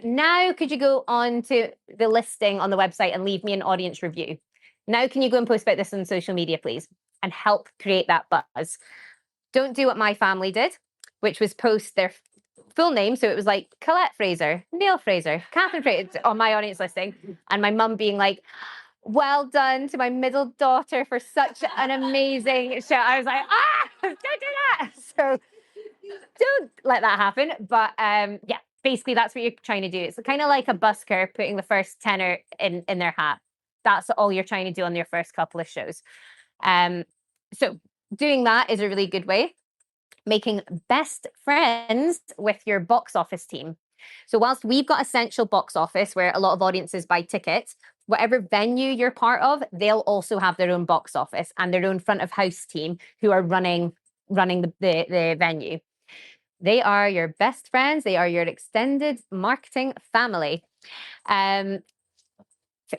Now could you go on to the listing on the website and leave me an audience review? Now can you go and post about this on social media, please?" And help create that buzz. Don't do what my family did, which was post their full name. So it was like Colette Fraser, Neil Fraser, Catherine Fraser on my audience listing. And my mum being like, "Well done to my middle daughter for such an amazing show." I was like, don't do that. So don't let that happen. But yeah, basically that's what you're trying to do. It's kind of like a busker putting the first tenner in their hat. That's all you're trying to do on your first couple of shows. So doing that is a really good way. Making best friends with your box office team. So whilst we've got Essential Box Office, where a lot of audiences buy tickets, whatever venue you're part of, they'll also have their own box office and their own front of house team who are running the venue. They are your best friends. They are your extended marketing family.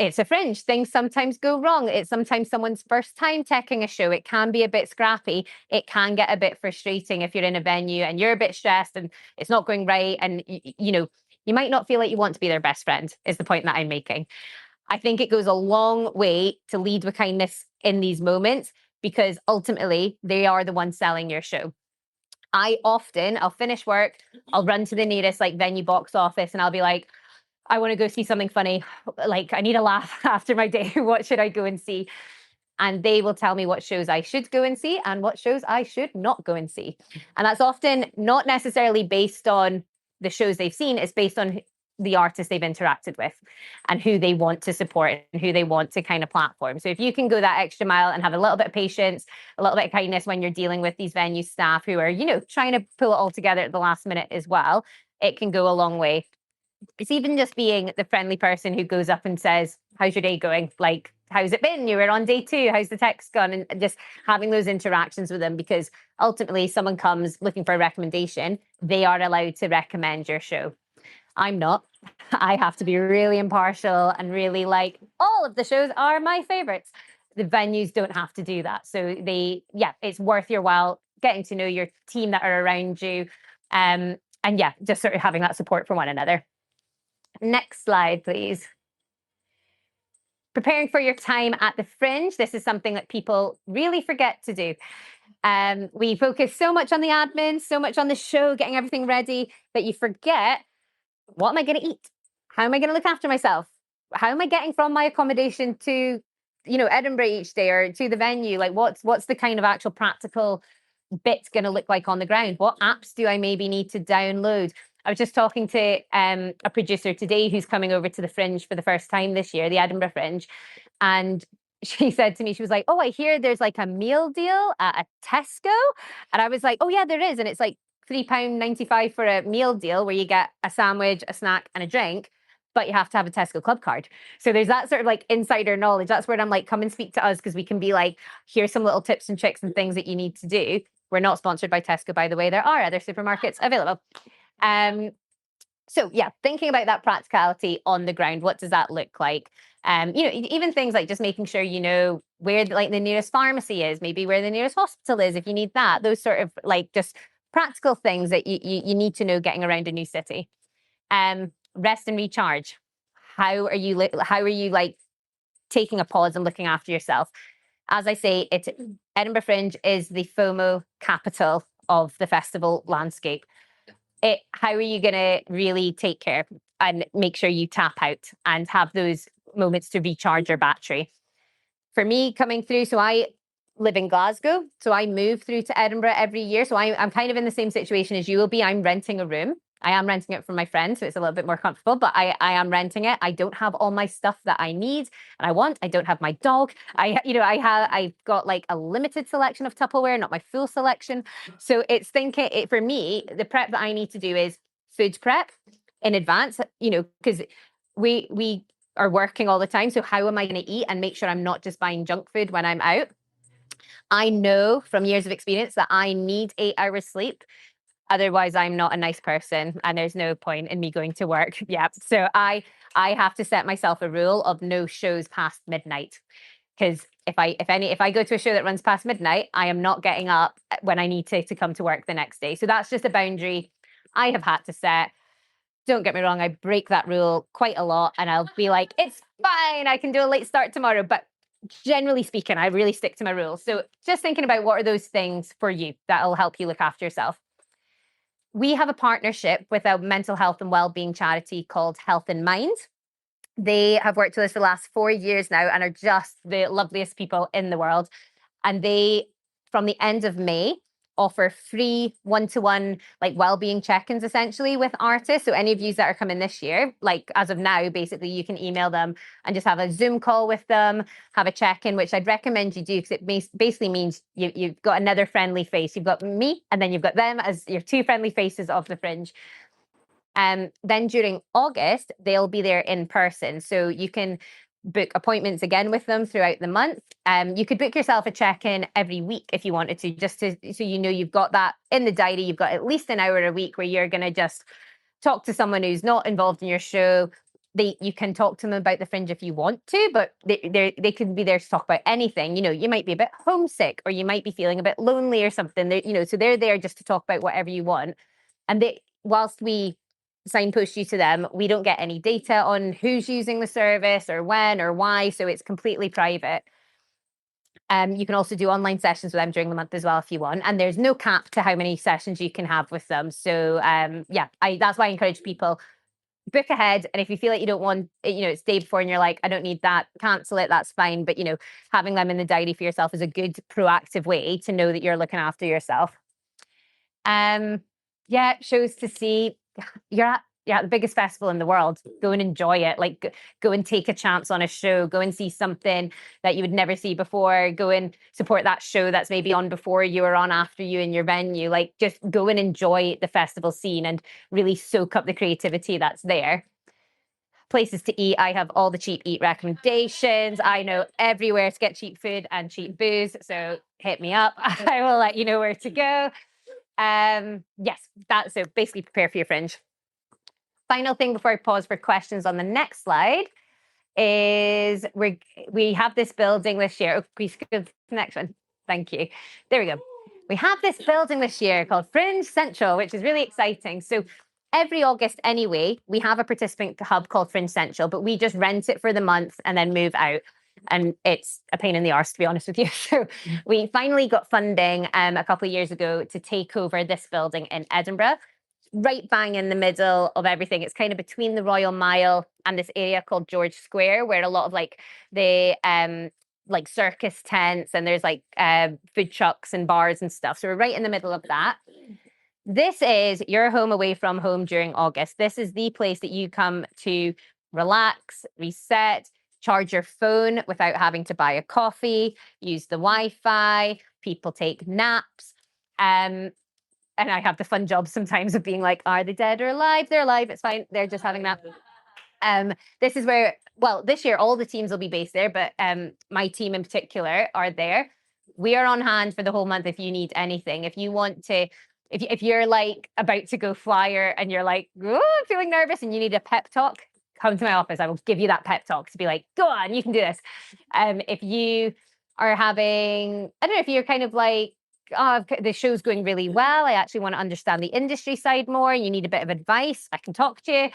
It's a Fringe. Things sometimes go wrong. It's sometimes someone's first time teching a show. It can be a bit scrappy. It can get a bit frustrating if you're in a venue and you're a bit stressed and it's not going right. And, you might not feel like you want to be their best friend, is the point that I'm making. I think it goes a long way to lead with kindness in these moments, because ultimately they are the ones selling your show. I'll finish work, I'll run to the nearest like venue box office and I'll be like, "I want to go see something funny. Like, I need a laugh after my day. What should I go and see?" And they will tell me what shows I should go and see and what shows I should not go and see. And that's often not necessarily based on the shows they've seen. It's based on the artist they've interacted with and who they want to support and who they want to kind of platform. So if you can go that extra mile and have a little bit of patience, a little bit of kindness when you're dealing with these venue staff who are, trying to pull it all together at the last minute as well, it can go a long way. It's even just being the friendly person who goes up and says, "How's your day going? Like, how's it been? You were on day 2. How's the text gone?" And just having those interactions with them, because ultimately someone comes looking for a recommendation, they are allowed to recommend your show. I'm not. I have to be really impartial and really like, all of the shows are my favorites. The venues don't have to do that. So it's worth your while getting to know your team that are around you. And yeah, just sort of having that support for one another. Next slide, please. preparing for your time at the Fringe. This is something that people really forget to do. We focus so much on the admin, so much on the show, getting everything ready, that you forget, what am I going to eat? How am I going to look after myself? How am I getting from my accommodation to, Edinburgh each day or to the venue? Like, what's the kind of actual practical bits going to look like on the ground? What apps do I maybe need to download? I was just talking to a producer today who's coming over to the Fringe for the first time this year, the Edinburgh Fringe, and she said to me, she was like, "Oh, I hear there's like a meal deal at a Tesco," and I was like, "Oh yeah, there is," and it's like £3.95 for a meal deal where you get a sandwich, a snack, and a drink, but you have to have a Tesco Club card. So there's that sort of like insider knowledge. That's where I'm like, come and speak to us because we can be like, here's some little tips and tricks and things that you need to do. We're not sponsored by Tesco, by the way. There are other supermarkets available. So yeah, thinking about that practicality on the ground, what does that look like? Even things like just making sure you know where like the nearest pharmacy is, maybe where the nearest hospital is if you need that. Those sort of like just practical things that you need to know getting around a new city. Rest and recharge. How are you like taking a pause and looking after yourself? As I say, Edinburgh Fringe is the FOMO capital of the festival landscape. How are you going to really take care and make sure you tap out and have those moments to recharge your battery? For me, coming through, so I live in Glasgow, so I move through to Edinburgh every year. So I'm kind of in the same situation as you will be. I'm renting a room. I am renting it from my friend, so it's a little bit more comfortable, but I am renting it. I don't have all my stuff that I need and I want. I don't have my dog. I've got like a limited selection of Tupperware, not my full selection. So it's for me, the prep that I need to do is food prep in advance, because we are working all the time. So how am I going to eat and make sure I'm not just buying junk food when I'm out? I know from years of experience that I need 8 hours sleep. Otherwise, I'm not a nice person and there's no point in me going to work. Yeah. So I have to set myself a rule of no shows past midnight. Because if I go to a show that runs past midnight, I am not getting up when I need to come to work the next day. So that's just a boundary I have had to set. Don't get me wrong, I break that rule quite a lot and I'll be like, it's fine, I can do a late start tomorrow. But generally speaking, I really stick to my rules. So just thinking about what are those things for you that'll help you look after yourself. We have a partnership with a mental health and wellbeing charity called Health in Mind. They have worked with us for the last 4 years now and are just the loveliest people in the world. And they, from the end of May, offer free one-to-one like wellbeing check-ins essentially with artists. So any of you that are coming this year, like as of now, basically you can email them and just have a Zoom call with them, have a check-in, which I'd recommend you do because it basically means you've got another friendly face. You've got me and then you've got them as your 2 friendly faces of the Fringe. Then during August, they'll be there in person. So you can book appointments again with them throughout the month. You could book yourself a check-in every week if you wanted to, so you've got that in the diary. You've got at least an hour a week where you're going to just talk to someone who's not involved in your show. You can talk to them about the Fringe if you want to, but they can be there to talk about anything. You might be a bit homesick or you might be feeling a bit lonely or something. So they're there just to talk about whatever you want. And whilst we signpost you to them, we don't get any data on who's using the service or when or why, so it's completely private. You can also do online sessions with them during the month as well if you want, and there's no cap to how many sessions you can have with them. So that's why I encourage people, book ahead, and if you feel like you don't want it's day before and you're like, I don't need that, cancel it, that's fine. But having them in the diary for yourself is a good proactive way to know that you're looking after yourself. Shows to see. You're at the biggest festival in the world. Go and enjoy it. Like, go and take a chance on a show. Go and see something that you would never see before. Go and support that show that's maybe on before you or on after you in your venue. Like, just go and enjoy the festival scene and really soak up the creativity that's there. Places to eat. I have all the cheap eat recommendations. I know everywhere to get cheap food and cheap booze. So hit me up. I will let you know where to go. So basically prepare for your Fringe. Final thing before I pause for questions on the next slide is we have this building this year. Oh, please go to the next one. Thank you. There we go. We have this building this year called Fringe Central, which is really exciting. So every August anyway, we have a participant hub called Fringe Central, but we just rent it for the month and then move out. And it's a pain in the arse, to be honest with you. So we finally got funding a couple of years ago to take over this building in Edinburgh, right bang in the middle of everything. It's kind of between the Royal Mile and this area called George Square, where a lot of like the like circus tents and there's like food trucks and bars and stuff. So we're right in the middle of that. This is your home away from home during August. This is the place that you come to relax, reset, charge your phone without having to buy a coffee, use the Wi-Fi, people take naps. And I have the fun job sometimes of being like, are they dead or alive? They're alive, it's fine. They're just having that. This is where, well, this year all the teams will be based there, but my team in particular are there. We are on hand for the whole month if you need anything. If you want to, if you're like about to go flyer and you're like, oh, I'm feeling nervous and you need a pep talk, come to my office. I will give you that pep talk to be like, go on, you can do this. If you are having, I don't know, if you're kind of like, oh, the show's going really well, I actually want to understand the industry side more, you need a bit of advice, I can talk to you.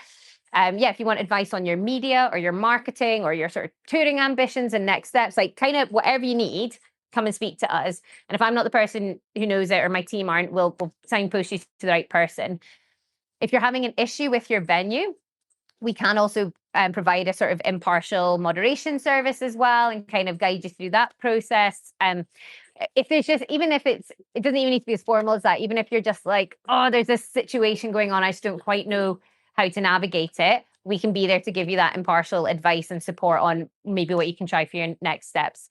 If you want advice on your media or your marketing or your sort of touring ambitions and next steps, like kind of whatever you need, come and speak to us. And if I'm not the person who knows it or my team aren't, we'll signpost you to the right person. If you're having an issue with your venue, we can also provide a sort of impartial moderation service as well and kind of guide you through that process. If there's just, even if it doesn't even need to be as formal as that, even if you're just like, oh, there's this situation going on, I just don't quite know how to navigate it, we can be there to give you that impartial advice and support on maybe what you can try for your next steps.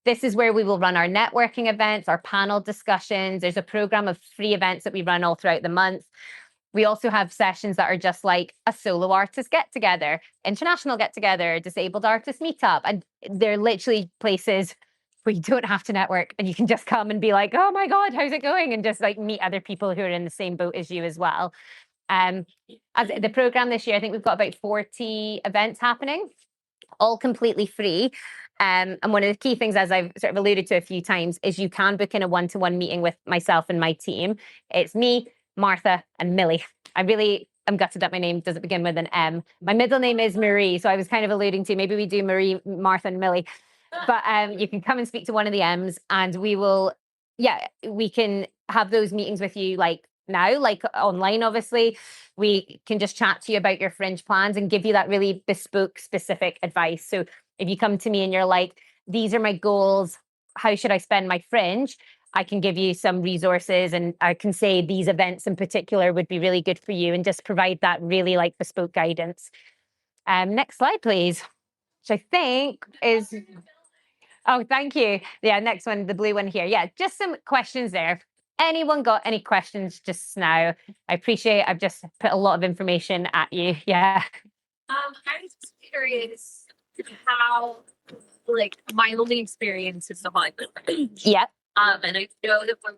This is where we will run our networking events, our panel discussions. There's a program of free events that we run all throughout the month. We also have sessions that are just like a solo artist get together, international get together, disabled artist meetup. And they're literally places where you don't have to network and you can just come and be like, oh my God, how's it going? And just like meet other people who are in the same boat as you as well. As the program this year, I think we've got about 40 events happening, all completely free. And one of the key things, as I've sort of alluded to a few times, is you can book in a one-to-one meeting with myself and my team. It's me, Martha, and Millie. I really am gutted that my name doesn't begin with an M. My middle name is Marie, so I was kind of alluding to maybe we do Marie, Martha, and Millie. But you can come and speak to one of the M's, and we will, we can have those meetings with you like now, like online, obviously. We can just chat to you about your Fringe plans and give you that really bespoke, specific advice. So if you come to me and you're like, these are my goals, how should I spend my Fringe? I can give you some resources and I can say these events in particular would be really good for you and just provide that really like bespoke guidance. Next slide, please, which I think is, oh, thank you. Yeah, next one, the blue one here. Yeah, just some questions there. Anyone got any questions just now? I appreciate I've just put a lot of information at you. Yeah. I was just curious how, like, my only experience is the Hollywood. Yeah. And I know that when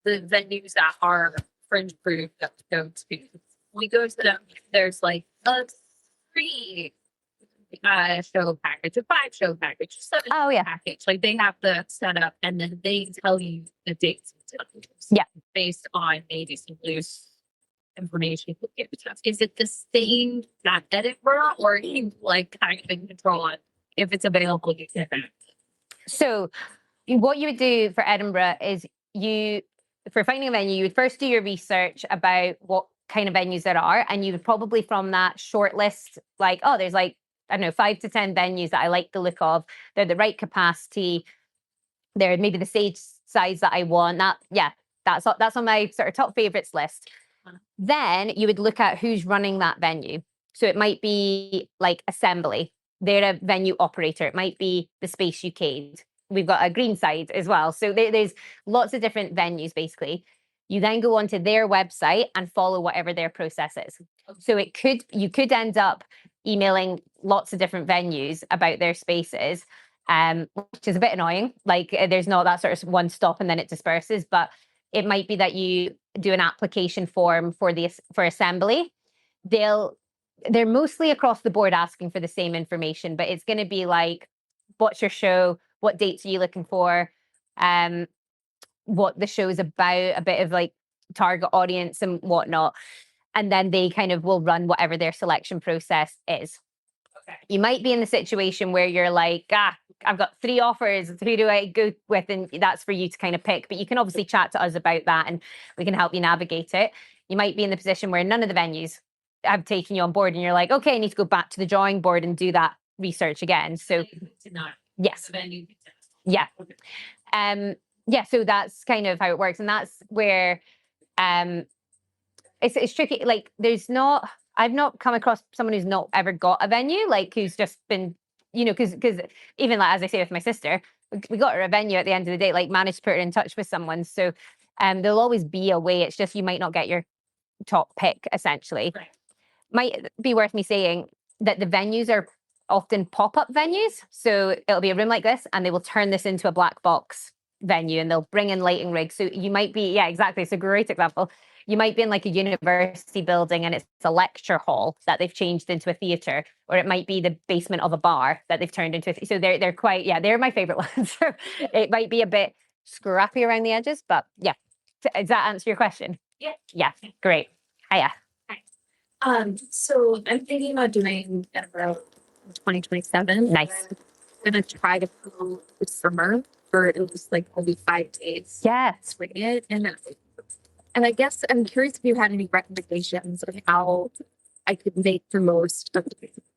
the venues that are Fringe approved that we go to, we go to them, there's like a free show package, a 5-show package, a 7 package. Like they have the setup and then they tell you the dates and times. Yeah. Based on maybe some loose information. Is it the same at Edinburgh or are you like kind of in control on if it's available? You can. So what you would do for Edinburgh is for finding a venue, you would first do your research about what kind of venues there are. And you would probably from that shortlist, like, oh, there's like, I don't know, 5 to 10 venues that I like the look of. They're the right capacity. They're maybe the stage size that I want. That's on my sort of top favorites list. Then you would look at who's running that venue. So it might be like Assembly. They're a venue operator. It might be the Space UK. We've got a Greenside as well. So there's lots of different venues, basically. You then go onto their website and follow whatever their process is. So you could end up emailing lots of different venues about their spaces, which is a bit annoying. Like there's not that sort of one stop and then it disperses, but it might be that you do an application form for Assembly. They're mostly across the board asking for the same information, but it's going to be like, what's your show? What dates are you looking for? What the show is about, a bit of like target audience and whatnot. and then they kind of will run whatever their selection process is. Okay. You might be in the situation where you're like, I've got 3 offers. Who do I go with? And that's for you to kind of pick. But you can obviously chat to us about that and we can help you navigate it. You might be in the position where none of the venues have taken you on board and you're like, okay, I need to go back to the drawing board and do that research again. So yes. Yeah. Yeah, so that's kind of how it works. And that's where it's tricky. Like I've not come across someone who's not ever got a venue, like who's just been, because even like, as I say with my sister, we got her a venue at the end of the day, like managed to put her in touch with someone. So there'll always be a way. It's just you might not get your top pick, essentially. Right. Might be worth me saying that the venues are often pop-up venues. So it'll be a room like this and they will turn this into a black box venue and they'll bring in lighting rigs. So you might be, yeah, exactly. It's a great example. You might be in like a university building and it's a lecture hall that they've changed into a theater, or it might be the basement of a bar that they've turned into so they're quite, yeah, they're my favorite ones. So it might be a bit scrappy around the edges, but yeah. Does that answer your question? Yeah. Yeah, great. Hiya. So I'm thinking about doing Edinburgh 2027. Nice. I'm gonna try to go this summer for at least like only 5 days. Yeah. Swing it, and I guess I'm curious if you had any recommendations of how I could make the most of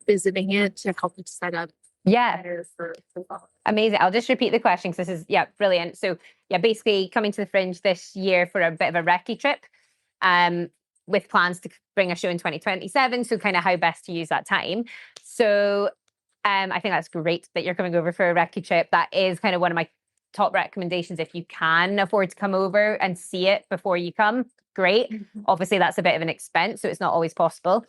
visiting it to help it set up better for fall. Amazing. I'll just repeat the question because this is, yeah, brilliant. So yeah, basically coming to the Fringe this year for a bit of a recce trip, with plans to bring a show in 2027. So kind of how best to use that time. So I think that's great that you're coming over for a recce trip. That is kind of one of my top recommendations. If you can afford to come over and see it before you come, great. Mm-hmm. Obviously that's a bit of an expense, so it's not always possible.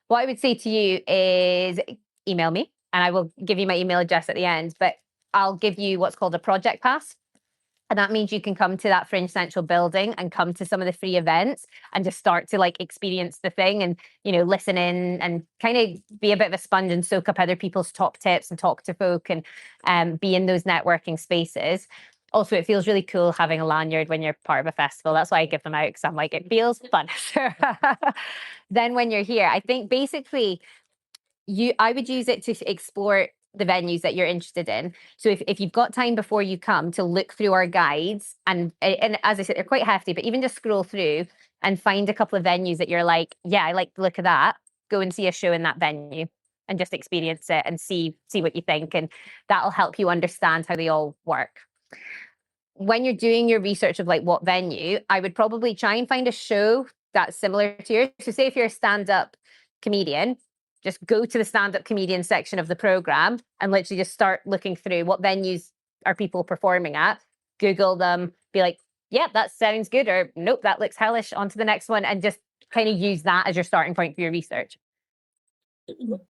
What I would say to you is email me and I will give you my email address at the end, but I'll give you what's called a project pass. And that means you can come to that Fringe Central building and come to some of the free events and just start to like experience the thing and, listen in and kind of be a bit of a sponge and soak up other people's top tips and talk to folk and be in those networking spaces. Also, it feels really cool having a lanyard when you're part of a festival. That's why I give them out because I'm like, it feels fun. Then when you're here, I think basically I would use it to explore the venues that you're interested in. So if you've got time before you come to look through our guides, and as I said, they're quite hefty, but even just scroll through and find a couple of venues that you're like, yeah, I like the look of that, go and see a show in that venue and just experience it and see what you think. And that'll help you understand how they all work. When you're doing your research of like what venue, I would probably try and find a show that's similar to yours. So say if you're a stand-up comedian, just go to the stand-up comedian section of the program and literally just start looking through what venues are people performing at, Google them, be like, yeah, that sounds good, or nope, that looks hellish, on to the next one, and just kind of use that as your starting point for your research.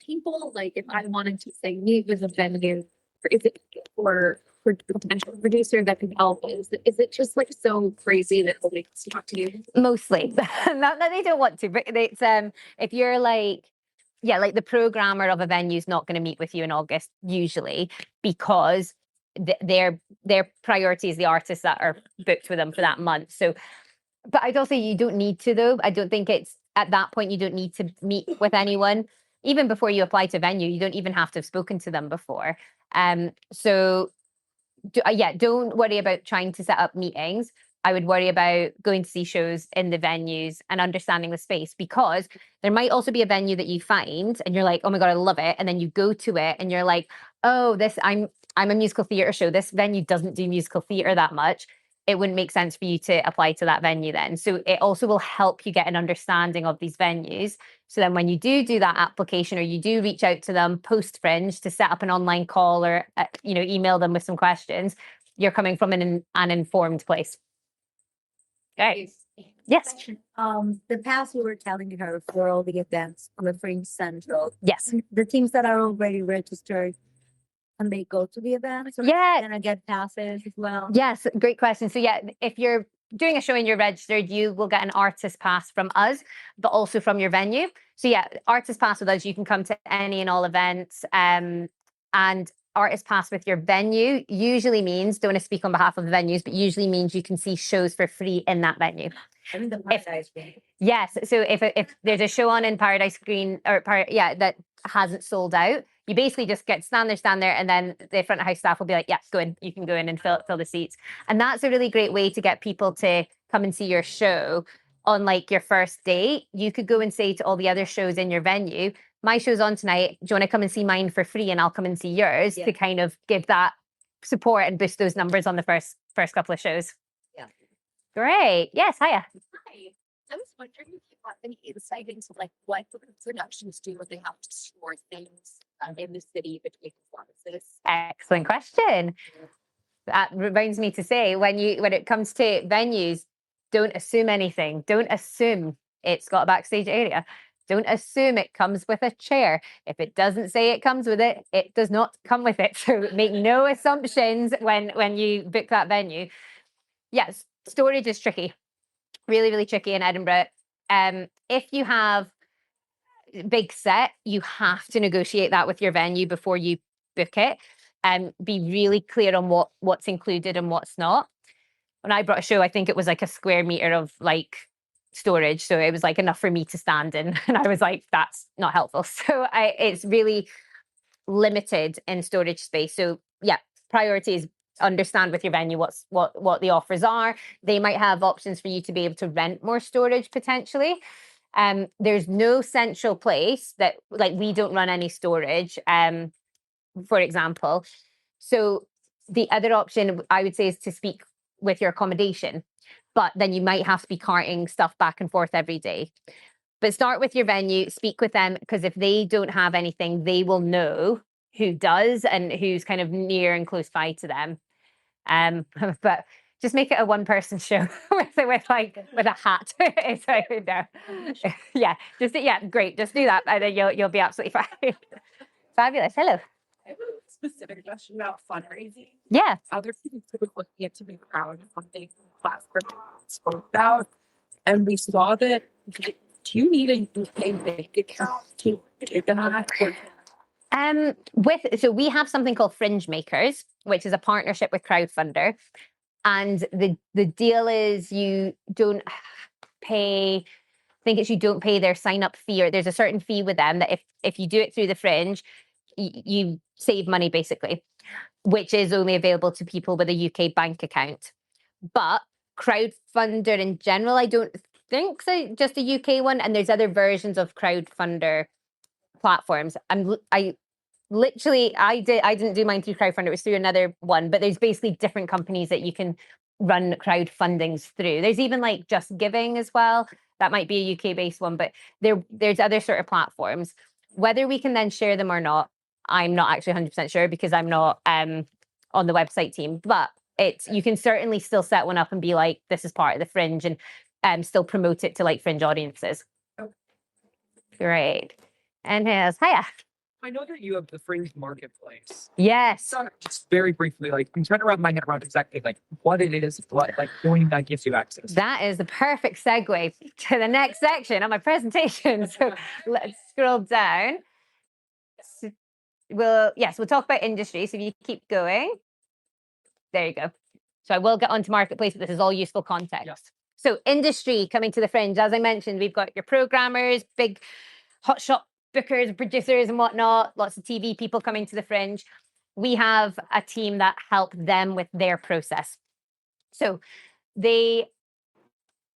People, like if I wanted to say meet with a venue, is it for potential producer that could help? Is it just like so crazy that nobody wants to talk to you? Mostly. Not that they don't want to, but it's if you're like, yeah, like the programmer of a venue is not going to meet with you in August usually because their priority is the artists that are booked with them for that month. So, but I'd also say you don't need to though. I don't think it's at that point you don't need to meet with anyone. Even before you apply to venue, you don't even have to have spoken to them before. So don't worry about trying to set up meetings. I would worry about going to see shows in the venues and understanding the space, because there might also be a venue that you find and you're like, oh my God, I love it. And then you go to it and you're like, oh, I'm a musical theatre show. This venue doesn't do musical theatre that much. It wouldn't make sense for you to apply to that venue then. So it also will help you get an understanding of these venues. So then when you do that application, or you do reach out to them post Fringe to set up an online call, or email them with some questions, you're coming from an informed place. Okay. Yes. The past you were telling her for all the events on the Fringe Central. Yes. The teams that are already registered, can they go to the events? Or Yeah. Can I get passes as well? Yes. Great question. So yeah, if you're doing a show and you're registered, you will get an artist pass from us, but also from your venue. So yeah, artist pass with us, you can come to any and all events. And artist pass with your venue usually means, don't want to speak on behalf of the venues, but usually means you can see shows for free in that venue. I mean, the Paradise Green. Yes. So if there's a show on in Paradise Green that hasn't sold out, you basically just get stand there, and then the front of house staff will be like, yeah, go in. You can go in and fill the seats. And that's a really great way to get people to come and see your show on like your first date. You could go and say to all the other shows in your venue, my show's on tonight. Do you want to come and see mine for free? And I'll come and see yours to kind of give that support and boost those numbers on the first couple of shows. Yeah. Great. Yes. Hiya. Hi. I was wondering if you have any insight into like what the productions do when they have to store things in the city between performances. Excellent question. That reminds me to say, when it comes to venues, don't assume anything. Don't assume it's got a backstage area. Don't assume it comes with a chair. If it doesn't say it comes with it, it does not come with it. So make no assumptions when you book that venue. Yes, storage is tricky. Really, really tricky in Edinburgh. If you have big set, you have to negotiate that with your venue before you book it, and be really clear on what's included and what's not. When I brought a show, I think it was like a square meter of like storage, so it was like enough for me to stand in, and I was like, that's not helpful. So it's really limited in storage space. So yeah, priority is understand with your venue what the offers are. They might have options for you to be able to rent more storage potentially. There's no central place that, like, we don't run any storage, for example. So the other option I would say is to speak with your accommodation, but then you might have to be carting stuff back and forth every day. But start with your venue, speak with them, because if they don't have anything, they will know who does and who's kind of near and close by to them. But just make it a one-person show with a hat. So, no. Yeah, great. Just do that, and then you'll be absolutely fine. Fabulous. Hello. I have a specific question about fundraising. Yeah. Other people typically get to be crowdfunding platform spoke about, and we saw that. Do you need a UK bank account to do that? So we have something called Fringe Makers, which is a partnership with Crowdfunder, and the deal is you don't pay. I think it's you don't pay their sign up fee, or there's a certain fee with them that if you do it through the Fringe, you save money basically, which is only available to people with a UK bank account. But Crowdfunder in general, I don't think so, just a UK one, and there's other versions of Crowdfunder platforms. I didn't do mine through Crowdfunder, it was through another one, but there's basically different companies that you can run crowdfundings through. There's even like Just Giving as well. That might be a UK based one, but there's other sort of platforms. Whether we can then share them or not, I'm not actually 100% sure, because I'm not on the website team, but you can certainly still set one up and be like, this is part of the Fringe, and still promote it to like Fringe audiences. Okay. Great. And hiya. I know that you have the Fringe marketplace. Yes. So just very briefly, like, I'm trying to wrap my head around exactly like what it is, what like doing that gives you access. That is the perfect segue to the next section of my presentation. So let's scroll down. We'll talk about industry. So if you keep going, there you go. So I will get onto marketplace, but this is all useful context. Yes. So industry coming to the Fringe, as I mentioned, we've got your programmers, big hotshot bookers, producers and whatnot, lots of TV people coming to the Fringe. We have a team that help them with their process. So this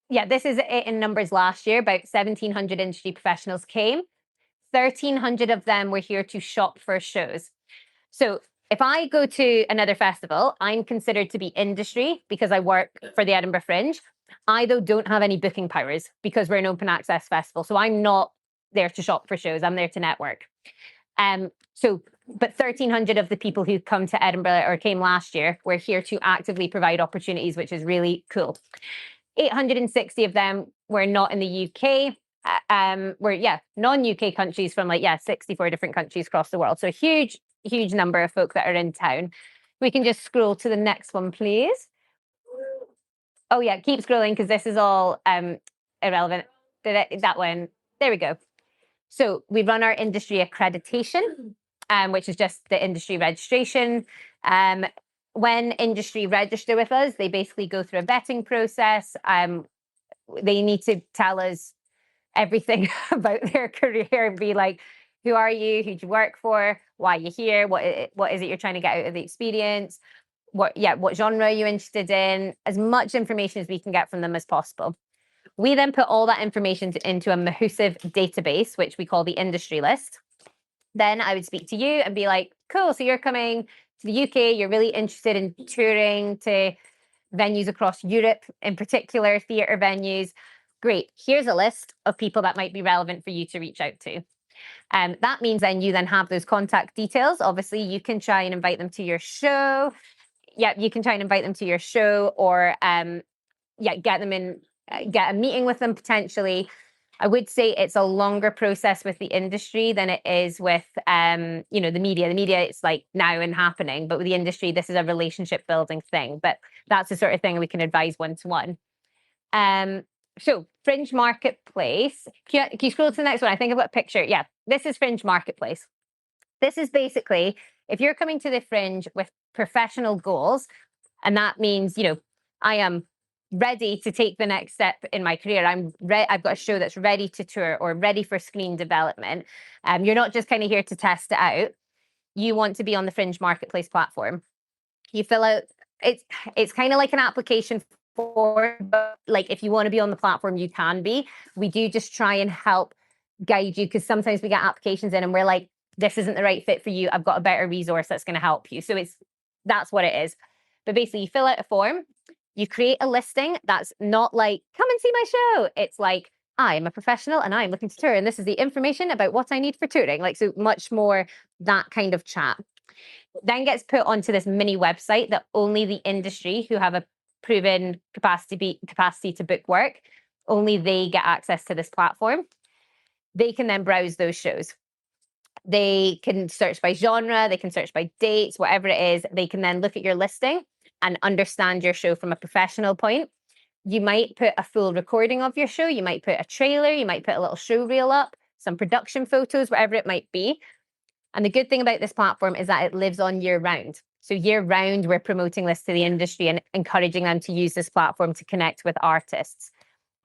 is it in numbers last year. About 1,700 industry professionals came. 1,300 of them were here to shop for shows. So if I go to another festival, I'm considered to be industry because I work for the Edinburgh Fringe. I, though, don't have any booking powers because we're an open access festival. So I'm not there to shop for shows. I'm there to network. But 1,300 of the people who come to Edinburgh or came last year were here to actively provide opportunities, which is really cool. 860 of them were not in the UK. Non-UK countries from 64 different countries across the world. So a huge number of folk that are in town. We can just scroll to the next one, please. Oh yeah, keep scrolling because this is all irrelevant. That one. There we go. So we run our industry accreditation. which is just the industry registration. When industry register with us, they basically go through a vetting process. They need to tell us everything about their career and be like, who are you? Who do you work for? Why are you here? What is it you're trying to get out of the experience? What genre are you interested in? As much information as we can get from them as possible. We then put all that information into a Mahusive database, which we call the industry list. Then I would speak to you and be like, cool, so you're coming to the UK, you're really interested in touring to venues across Europe, in particular theatre venues. Great, here's a list of people that might be relevant for you to reach out to. That means then you then have those contact details. Obviously, you can try and invite them to your show. Yeah, you can try and invite them to your show, or get them in, get a meeting with them potentially. I would say it's a longer process with the industry than it is with the media. The media, it's like now and happening, but with the industry, this is a relationship building thing. But that's the sort of thing we can advise one-to-one. So Fringe Marketplace. Can you scroll to the next one? I think I've got a picture. Yeah, this is Fringe Marketplace. This is basically, if you're coming to the Fringe with professional goals, and that means, I am ready to take the next step in my career. I've got a show that's ready to tour or ready for screen development. You're not just kind of here to test it out. You want to be on the Fringe Marketplace platform. You fill out, it's kind of like an application form, but like if you want to be on the platform, you can be. We do just try and help guide you, because sometimes we get applications in and we're like, this isn't the right fit for you. I've got a better resource that's going to help you. So that's what it is. But basically you fill out a form, you create a listing that's not like, come and see my show. It's like, I am a professional and I'm looking to tour, and this is the information about what I need for touring. Like, so much more that kind of chat. Then gets put onto this mini website that only the industry who have a proven capacity to book work, only they get access to this platform. They can then browse those shows. They can search by genre, they can search by dates, whatever it is. They can then look at your listing and understand your show from a professional point. You might put a full recording of your show, you might put a trailer, you might put a little show reel up, some production photos, whatever it might be. And the good thing about this platform is that it lives on year round. So year round, we're promoting this to the industry and encouraging them to use this platform to connect with artists.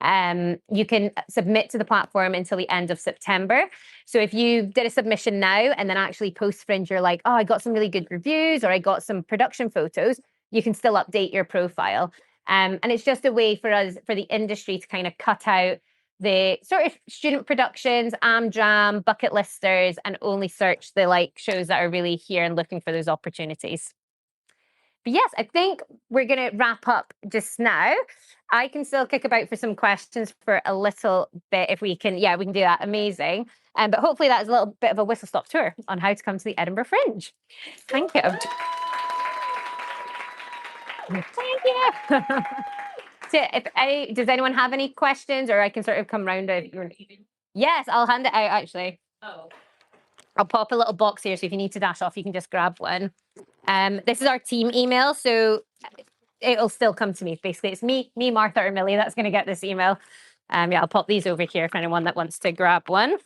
You can submit to the platform until the end of September. So if you did a submission now and then actually post Fringe, you're like, oh, I got some really good reviews, or I got some production photos, you can still update your profile. And it's just a way for us, for the industry, to kind of cut out the sort of student productions, jam, bucket listers, and only search the shows that are really here and looking for those opportunities. But yes, I think we're going to wrap up just now. I can still kick about for some questions for a little bit if we can. Yeah, we can do that. Amazing. But hopefully that is a little bit of a whistle-stop tour on how to come to the Edinburgh Fringe. Thank you. Thank you. So does anyone have any questions, or I can sort of come round it? Yes, I'll hand it out actually. Oh. I'll pop a little box here, so if you need to dash off, you can just grab one. This is our team email, so it'll still come to me. Basically, it's me, Martha, or Millie that's going to get this email. I'll pop these over here for anyone that wants to grab one.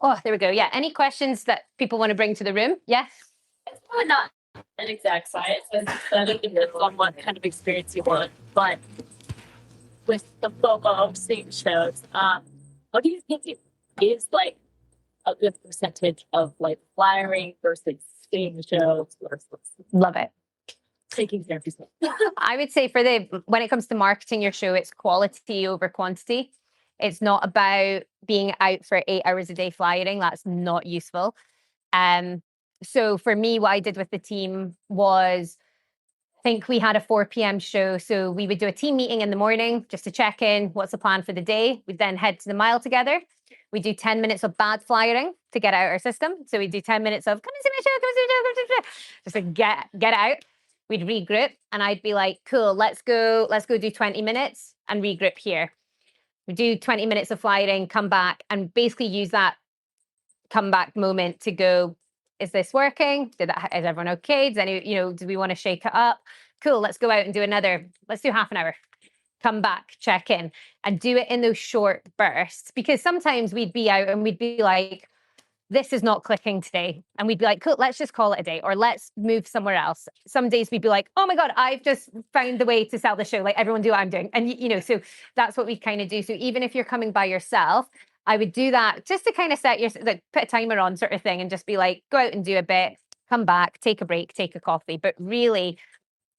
Oh, there we go. Yeah, any questions that people want to bring to the room? Yes? It's probably not an exact science. I don't think it's on what kind of experience you want, but with the FOMO of seeing shows, what do you think it is like a good percentage of flyering versus seeing shows versus Love it. taking care of yourself? I would say when it comes to marketing your show, it's quality over quantity. It's not about being out for 8 hours a day flyering. That's not useful. So for me, what I did with the team was, I think we had a 4 p.m. show. So we would do a team meeting in the morning just to check in. What's the plan for the day? We'd then head to the mile together. We do 10 minutes of bad flyering to get out our system. So we do 10 minutes of come and see my show, come and see my show, come and see my show. Just to get it out. We'd regroup and I'd be like, cool, let's go do 20 minutes and regroup here. We do 20 minutes of flying, come back, and basically use that comeback moment to go, is this working? Is everyone okay? Do we want to shake it up? Cool, let's go out and do let's do half an hour. Come back, check in, and do it in those short bursts, because sometimes we'd be out and we'd be like, this is not clicking today. And we'd be like, cool, let's just call it a day, or let's move somewhere else. Some days we'd be like, oh my God, I've just found the way to sell the show. Like everyone do what I'm doing. And, you know, so that's what we kind of do. So even if you're coming by yourself, I would do that just to kind of set your, like, put a timer on sort of thing and just be like, go out and do a bit, come back, take a break, take a coffee. But really,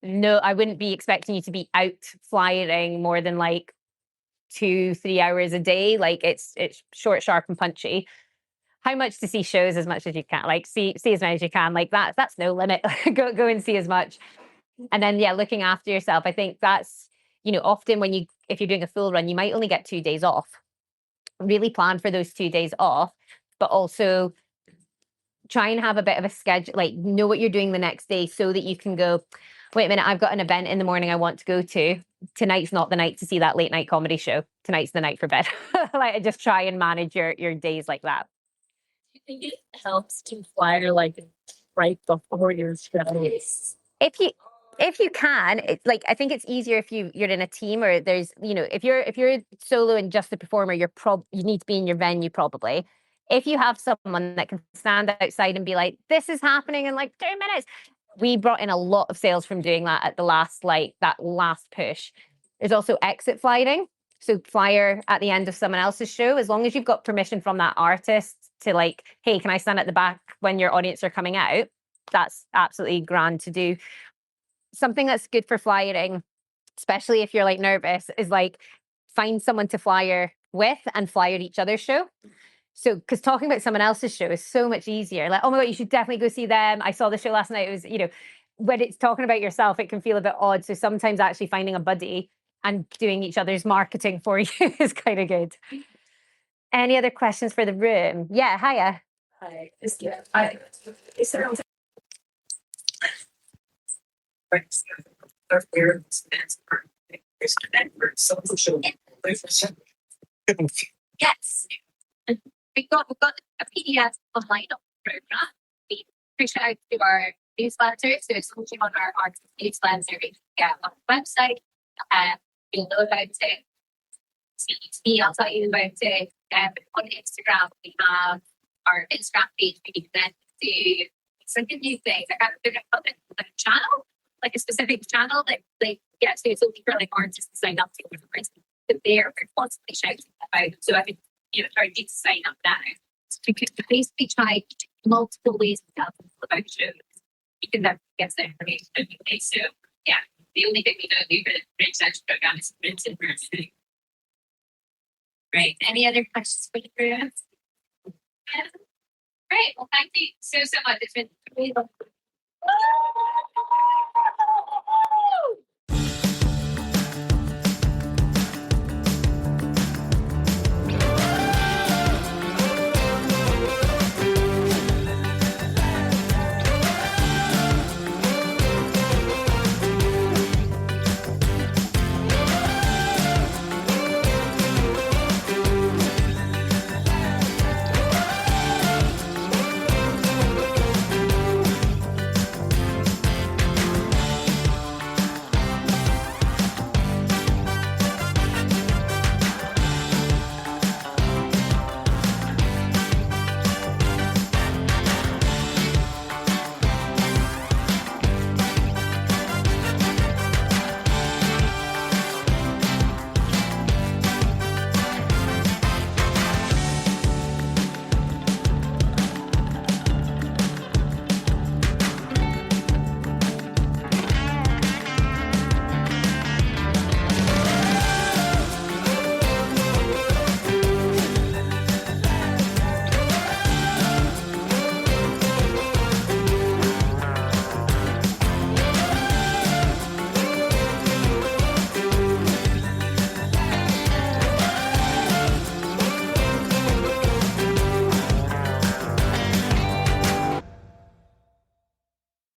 no, I wouldn't be expecting you to be out flyering more than like 2-3 hours a day. Like it's short, sharp and punchy. How much to see shows? As much as you can, like see as many as you can. Like that's no limit. go and see as much. And then yeah, looking after yourself. I think that's, you know, often if you're doing a full run, you might only get 2 days off. Really plan for those 2 days off, but also try and have a bit of a schedule, like know what you're doing the next day so that you can go, wait a minute, I've got an event in the morning I want to go to. Tonight's not the night to see that late night comedy show. Tonight's the night for bed. Like just try and manage your days like that. Do you think it helps to flyer like right before your shows? If you can, it's like I think it's easier if you're in a team, or there's, you know, if you're solo and just the performer, you need to be in your venue probably. If you have someone that can stand outside and be like, this is happening in like 2 minutes. We brought in a lot of sales from doing that at the last, like that last push. There's also exit flying. So flyer at the end of someone else's show, as long as you've got permission from that artist to like, hey, can I stand at the back when your audience are coming out? That's absolutely grand to do. Something that's good for flyering, especially if you're like nervous, is like find someone to flyer with and flyer each other's show. So, because talking about someone else's show is so much easier. Like, oh my God, you should definitely go see them. I saw the show last night. It was, you know, when it's talking about yourself, it can feel a bit odd. So sometimes actually finding a buddy and doing each other's marketing for you is kind of good. Any other questions for the room? Yeah, hiya. Hi. Is there Yes. We've got a PDF online of the program. We push it out to our newsletter. So it's something on our Artlist newsletter you can get on the website. You'll know about it. Speak to me, I'll tell you about it. On Instagram, we have our Instagram page. We can then do some good new things. I got a channel, like a specific channel that they get to. It's only for like artists to sign up to. That they're constantly shouting about. So I could, you know, try to sign up now. So we could basically try multiple ways to tell people about shows. You can then get the information anyway. So yeah, the only thing we don't do for the Fringe Central program is print in person. Right. Any other questions for the program? Yeah. Great. Well, thank you so much. It's been really lovely.